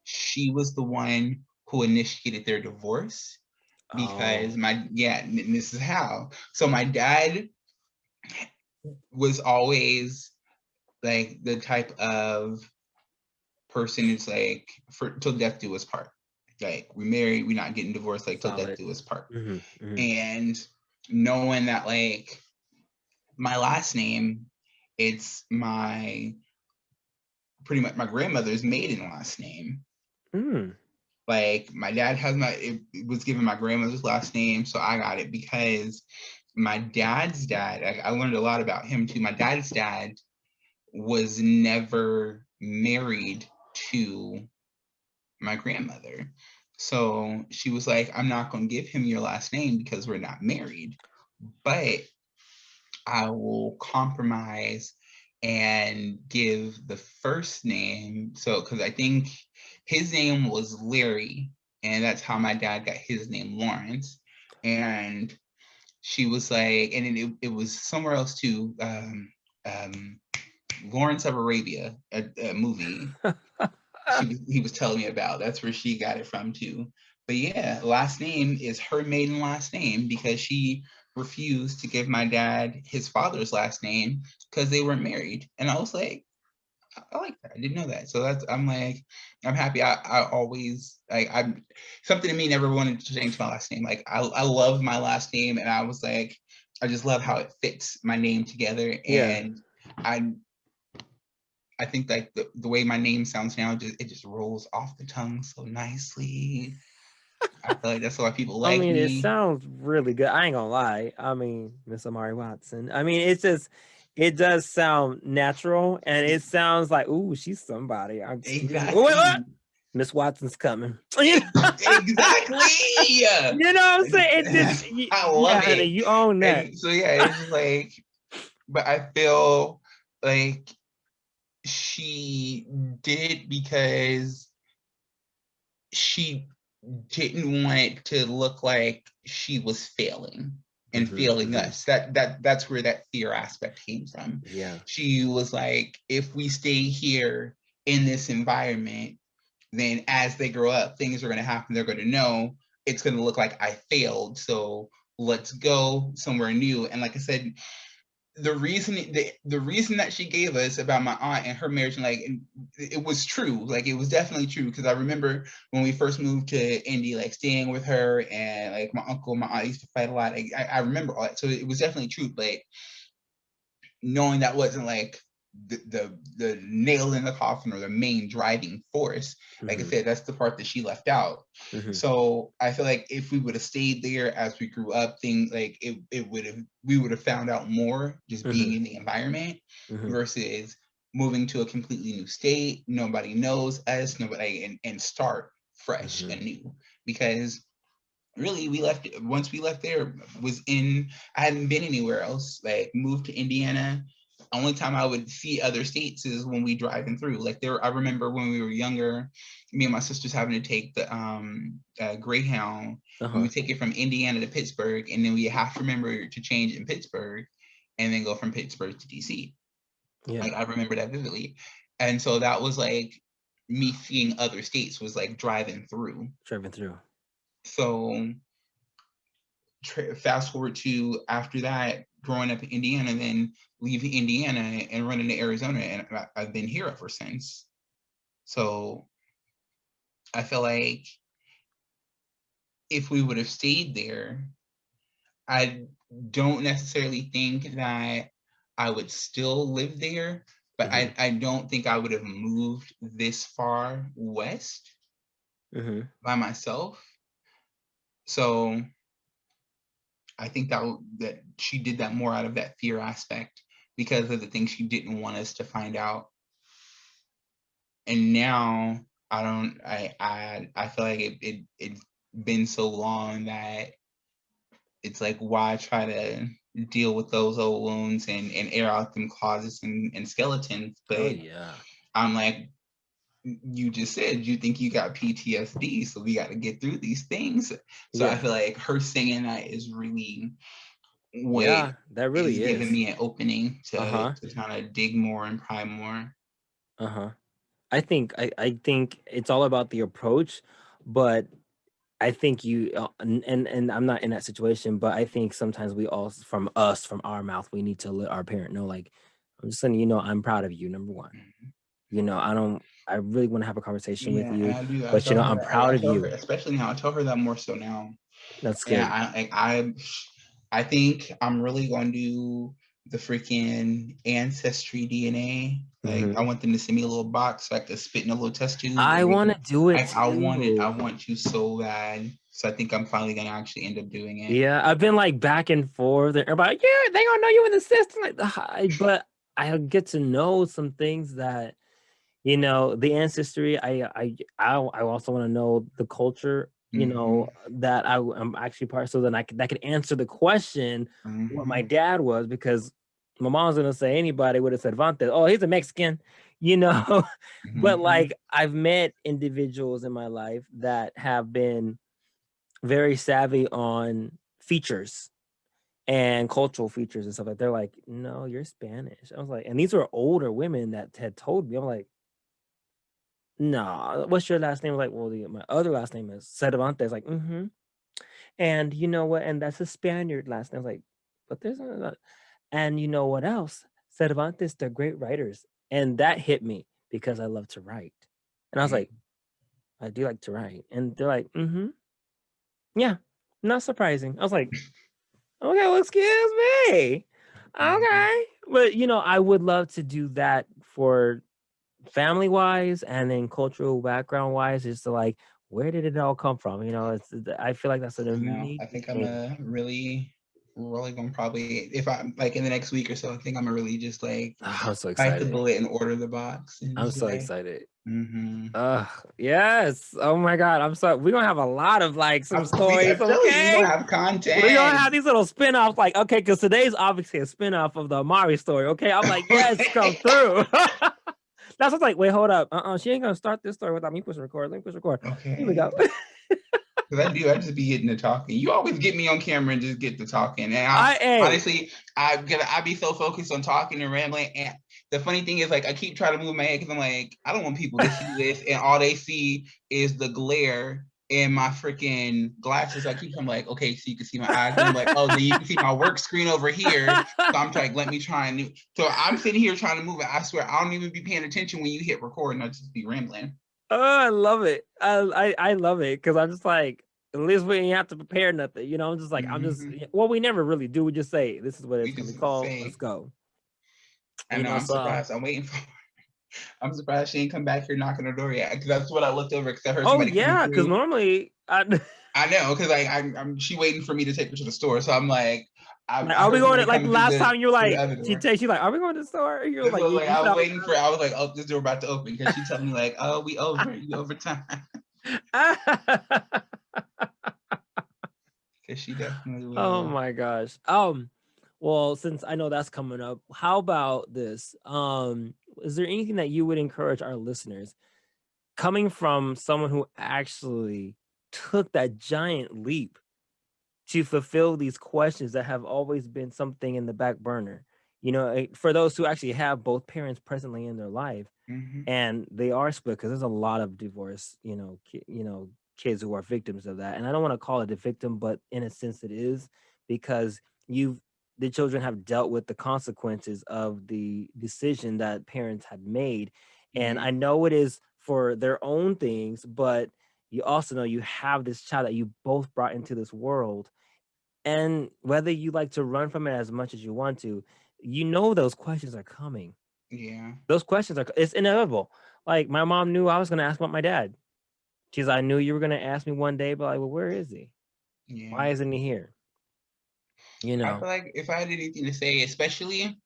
she was the one who initiated their divorce, because Oh, this is how. So my dad was always like the type of person who's like, for till death do us part. Like, we married, we're not getting divorced, like till death solid. do us part. Mm-hmm. And knowing that, like, my last name, it's my pretty much my grandmother's maiden last name. Mm. Like, my dad has it was given my grandmother's last name, so I got it because my dad's dad, I learned a lot about him too. My dad's dad was never married to my grandmother. So she was like, I'm not going to give him your last name because we're not married, but I will compromise and give the first name. So, because I think his name was Larry, and that's how my dad got his name, Lawrence. And she was like, and it was somewhere else too. Um, Lawrence of Arabia, a movie he was telling me about. That's where she got it from too. But yeah, last name is her maiden last name because she refused to give my dad his father's last name because they weren't married. And I was like, I like that. I didn't know that. So I'm like, I'm happy. I always like, I'm something in me never wanted to change my last name. Like, I love my last name, and I was like, I just love how it fits my name together. Yeah. And I I think like the way my name sounds now, it just rolls off the tongue so nicely. I feel like that's why people I like mean, it me. sounds really good. I ain't gonna lie. I mean, Miss Amari Watson. I mean, it's just, it does sound natural, and it sounds like, ooh, she's somebody. Excuse me. Oh, wait, what? Exactly. Miss Watson's coming. You know, Exactly. you know what I'm saying? It just, I love yeah, honey, it. you own that. And so yeah, it's just like, but I feel like she did because she didn't want it to look like she was failing and Mm-hmm, failing mm-hmm. us. That's where that fear aspect came from. Yeah. She was like, if we stay here in this environment, then as they grow up, things are going to happen. They're going to know it's going to look like I failed. So let's go somewhere new. And like I said, the reason that she gave us about my aunt and her marriage, and like it was true, like it was definitely true, because I remember when we first moved to Indy, like staying with her, and like my uncle, my aunt used to fight a lot. I remember all that, so it was definitely true. But knowing that wasn't like the nail in the coffin or the main driving force. Like I Mm-hmm, said, that's the part that she left out. mm-hmm, So I feel like if we would have stayed there as we grew up, things like it would have we would have found out more just mm-hmm, being in the environment mm-hmm, versus moving to a completely new state. Nobody knows us, nobody, and start fresh mm-hmm. anew. Because really, we left once we left there was in I hadn't been anywhere else. Like, moved to Indiana, only time I would see other states is when we driving through. Like, there I remember when we were younger, me and my sisters having to take the Greyhound. We Uh-huh. would take it from Indiana to Pittsburgh, and then we have to remember to change in Pittsburgh and then go from Pittsburgh to DC. Yeah. Like, I remember that vividly. And so that was like me seeing other states, was like driving through. Driving through. So fast forward to after that, growing up in Indiana, then leaving Indiana and running to Arizona, and I've been here ever since. So I feel like if we would have stayed there, I don't necessarily think that I would still live there, but Mm-hmm, I don't think I would have moved this far west mm-hmm. by myself. So I think that she did that more out of that fear aspect because of the things she didn't want us to find out. And now I don't I feel like it's been so long that it's like, why try to deal with those old wounds and air out them closets and skeletons. Oh But yeah. I'm like, you just said you think you got PTSD, so we got to get through these things. So I Yeah. feel like her singing that is really what Yeah, that is really giving is. me an opening Uh-huh. to kind of dig more and pry more. Uh-huh. I think it's all about the approach, but I think you and I'm not in that situation, but I think sometimes we all from our mouth, we need to let our parent know, like, I'm just letting you know I'm proud of you, number one. Mhm. I really want to have a conversation with Yeah, and you, I do. I but tell I'm her. I proud of tell her, you. especially now. I tell her that more so now. That's And good. I think I'm really going to do the freaking ancestry DNA. Like, I Hmm. want them to send me a little box so I could spit in a little test tube I and make want it. to do it Like, I want it. I too. want to so bad. So I think I'm finally gonna actually end up doing it. Yeah, I've been like back and forth and about, yeah, they gonna know you in the system, like, but I get to know some things that, the ancestry. I also want to know the culture, Mm-hmm. that I'm actually part, so then that could answer the question what my Mm-hmm. dad was, because my mom's gonna say anybody would have said Vante, oh, he's a Mexican, you know. But Mm-hmm. like, I've met individuals in my life that have been very savvy on features and cultural features and stuff, like they're like, no, you're Spanish. I was like, and these were older women that had told me. I'm like, no, what's your last name? I was like, well, my other last name is Cervantes. Like, mm-hmm. And you know what? And that's a Spaniard last name. I was like, but there's not. And you know what else? Cervantes, they're great writers. And that hit me because I love to write. And I was like, I do like to write. And they're like, mm-hmm. Yeah, not surprising. I was like, okay, well, excuse me. Mm-hmm. Okay. But, I would love to do that for family wise, and then cultural background wise, is to like, where did it all come from? I feel like that's an I know. I amazing think I'm thing. a really gonna probably, if I like in the next week or so, I think I'm gonna really just like I'm so bite the excited. bullet and order the box and I'm just so like, excited. mm-hmm. Yes. Oh my God. I'm so we're gonna have a lot of like some I'm stories, telling you, we're okay? gonna have We're gonna content. have these little spin-offs, like, okay, because today's obviously a spin-off of the Amari story. Okay. I'm like, yes, come Okay. through. That's what's like, wait, hold up. She ain't gonna start this story without me pushing record. Let me push record. Here we Okay. go. Because I just be getting to talking. You always get me on camera and just get to talking. And Hey. honestly, I be so focused on talking and rambling. And the funny thing is, like, I keep trying to move my head because I'm like, I don't want people to see this, and all they see is the glare in my freaking glasses. I'm like, okay, so you can see my eyes. And I'm like, oh, then you can see my work screen over here. So I'm like, let me try and so I'm sitting here trying to move it. I swear, I don't even be paying attention when you hit record, and I just be rambling. Oh, I love it. I love it because I'm just like, at least we ain't have to prepare nothing. I'm just like, Mm-hmm. well, we never really do. We just say, this is what We it's gonna be just called. Let's say, go. I know, I'm So, surprised. I'm waiting for. I'm surprised she ain't come back here knocking her door yet. Because that's what I looked over because I heard oh somebody coming yeah, because through. normally, I know because like I'm she waiting for me to take her to the store. So I'm like, like, I are we heard going to, somebody like, the coming through last time you were the like, other she door. takes you like, are we going to the store? You're This like, was like you I was felt waiting for. I was like, oh, this door about to open because she told me like, oh, we over. You over time. Because she definitely Oh will. my gosh. Well, since I know that's coming up, how about this? Is there anything that you would encourage our listeners, coming from someone who actually took that giant leap to fulfill these questions that have always been something in the back burner? For those who actually have both parents presently in their life, Mm-hmm. and they are split, because there's a lot of divorce, kids who are victims of that. And I don't want to call it a victim, but in a sense it is, because you've the children have dealt with the consequences of the decision that parents had made. And Yeah. I know it is for their own things, but you also know you have this child that you both brought into this world. And whether you like to run from it as much as you want to, those questions are coming. Yeah. Those questions it's inevitable. Like, my mom knew I was gonna ask about my dad. She's like, I knew you were gonna ask me one day, but like, well, where is he? Yeah. Why isn't he here? You I know. feel like if I had anything to say, especially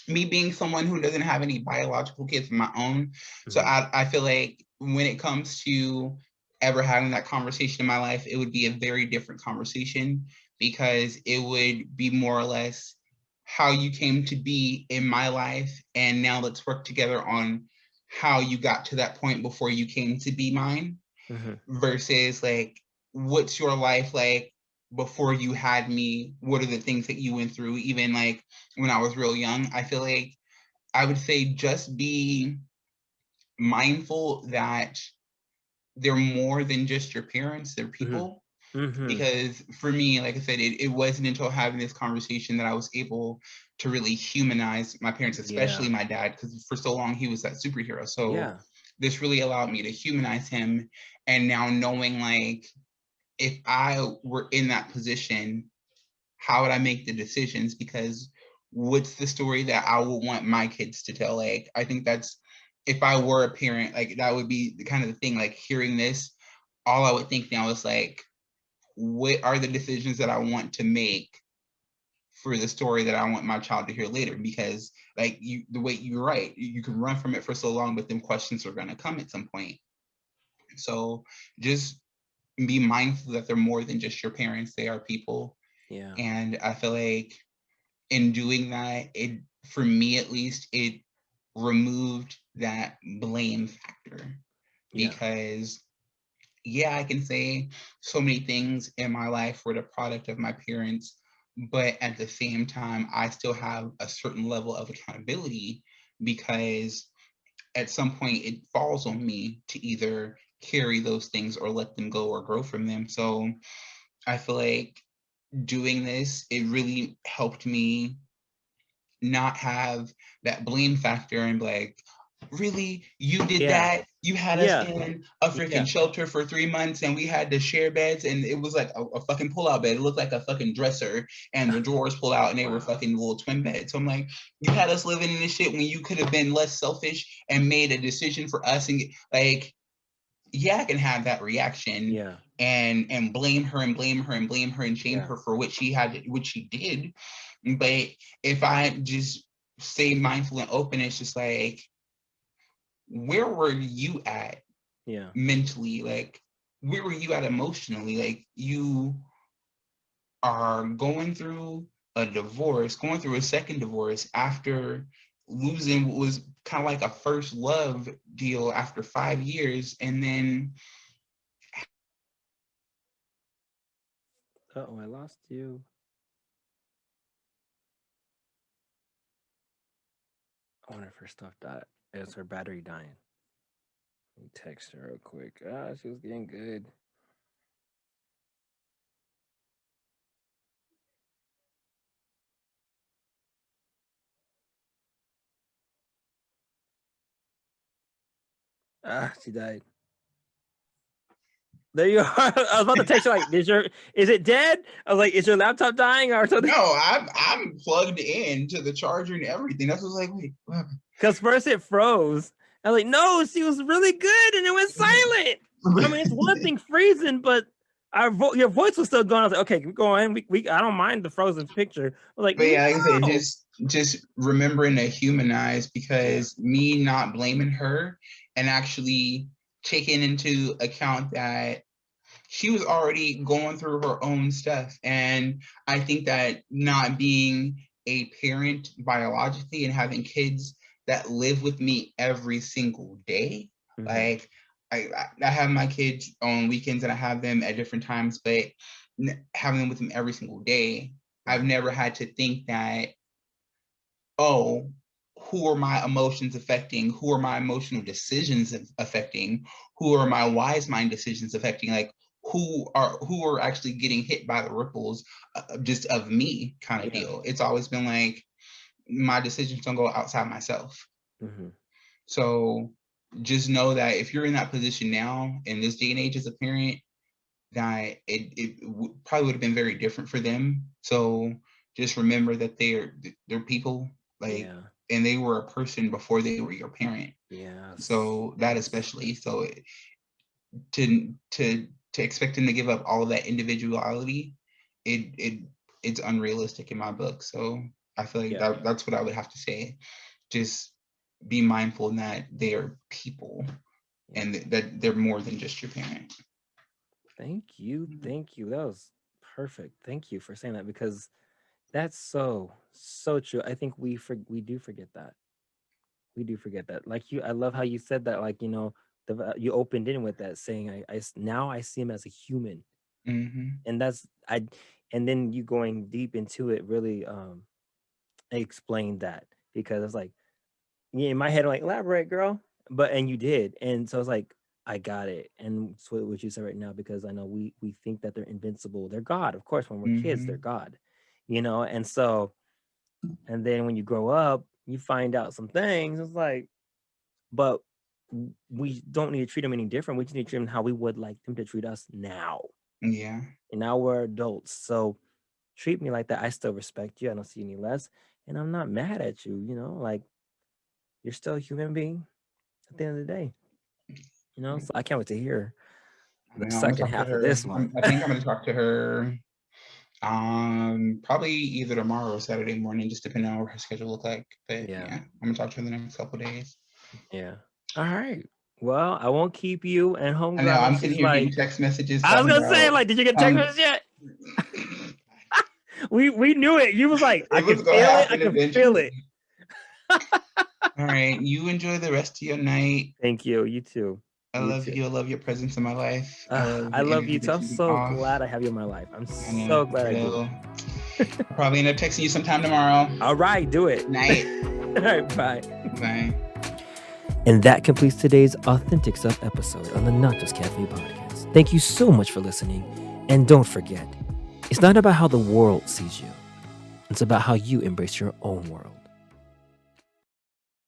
me being someone who doesn't have any biological kids of my own, so Mhm, I feel like when it comes to ever having that conversation in my life, it would be a very different conversation because it would be more or less how you came to be in my life, and now let's work together on how you got to that point before you came to be mine, mhm, versus like what's your life like before you had me, what are the things that you went through even like when I was real young. I feel like I would say just be mindful that they're more than just your parents, they're Mm-hmm. people. Mm-hmm. Because for me, like I said, it wasn't until having this conversation that I was able to really humanize my parents, especially Yeah. my dad, because for so long he was that superhero. So Yeah. this really allowed me to humanize him. And now knowing, like, if I were in that position, how would I make the decisions? Because what's the story that I would want my kids to tell? Like, I think that's, if I were a parent, like that would be the kind of the thing, like hearing this, all I would think now is like, what are the decisions that I want to make for the story that I want my child to hear later? Because like the way you're right, you can run from it for so long, but them questions are going to come at some point. So just be mindful that they're more than just your parents. They are people. Yeah. And I feel like in doing that, it, for me at least, it removed that blame factor. Yeah. Because yeah, I can say so many things in my life were the product of my parents, but at the same time, I still have a certain level of accountability, because at some point it falls on me to either carry those things or let them go or grow from them. So I feel like doing this, it really helped me not have that blame factor and be like, really, you did Yeah. that? You had us Yeah. in a freaking Yeah. shelter for 3 months and we had to share beds, and it was like a fucking pull-out bed. It looked like a fucking dresser, and the drawers pull out and they were Wow. fucking little twin beds. So I'm like, you had us living in this shit when you could have been less selfish and made a decision for us. And like, yeah, I can have that reaction Yeah. and blame her and blame her and blame her and shame Yeah. her for what she had, what she did. But if I just stay mindful and open, it's just like, where were you at Yeah. mentally? Like, where were you at emotionally? Like, you are going through a divorce, going through a second divorce after losing what was kind of like a first love deal after 5 years, and then Oh, I lost you. I wonder if her stuff died. Is her battery dying? Let me text her real quick. Ah, she was getting good. Ah, she died. There you are. I was about to text you like, is it dead? I was like, is your laptop dying or something? no, I'm plugged in to the charger and everything. That's what's like, wait, what happened? Because first it froze. I was like, no, she was really good, and it went silent. I mean, it's one thing freezing, but your voice was still going. I was like, okay, keep going. I don't mind the frozen picture. I was like, But yeah, like I said, no. just remembering to humanize, Yeah. because me not blaming her and actually taking into account that she was already going through her own stuff. And I think that not being a parent biologically and having kids that live with me every single day, Mm-hmm. like I have my kids on weekends and I have them at different times, but having them with them every single day, I've Mm-hmm. never had to think that, oh, who are my emotions affecting? Who are my emotional decisions affecting? Who are my wise mind decisions affecting? Like, who are actually getting hit by the ripples, just of me kind of Yeah. deal. It's always been like, my decisions don't go outside myself. Mm-hmm. So just know that if you're in that position now in this day and age as a parent, that probably would have been very different for them. So just remember that they're people, like, Yeah. and they were a person before they were your parent. Yes. So that Yes. especially, so to expect them to give up all of that individuality, it it's unrealistic in my book. So I feel like Yeah. that's what I would have to say. Just be mindful that they are people, Yeah. and that they're more than just your parent. Thank you. Thank you. That was perfect. Thank you for saying that because that's so true. I think we do forget that. We do forget that. Like I love how you said that. Like you opened in with that saying, now I see him as a human, Mm-hmm. and and then you going deep into it really explained that because it's like, yeah, in my head, I'm like, elaborate, girl, and you did, and so it's like I got it. And it's what you said right now, because I know we think that they're invincible. They're God. Of course, when we're kids, they're Mm-hmm. God. And so, and then when you grow up, you find out some things. It's like, but we don't need to treat them any different. We just need to treat them how we would like them to treat us now. Yeah. And now we're adults. So treat me like that. I still respect you. I don't see any less. And I'm not mad at you, like you're still a human being at the end of the day. So I can't wait to hear the I'm gonna second talk to half of her. this one. I think I'm gonna talk to her probably either tomorrow or Saturday morning, just depending on what her schedule look like. But yeah, I'm gonna talk to her in the next couple of days. Yeah. All right. Well, I won't keep you. And I know homegirl, I'm she's sitting here like, getting text messages. I was Talking gonna say, about, like, did you get a text message yet? we knew it. You was like, I can gonna feel it. I happen can feel eventually. it. All right, you enjoy the rest of your night. Thank you. You too. I love you. I love your presence in my life. I love you too. I'm so glad I have you in my life. I'm so glad I do. I'll probably end up texting you sometime tomorrow. All right, do it. Night. All right, bye. Bye. And that completes today's Authentic Self episode on the Nachos Cafe podcast. Thank you so much for listening. And don't forget, it's not about how the world sees you. It's about how you embrace your own world.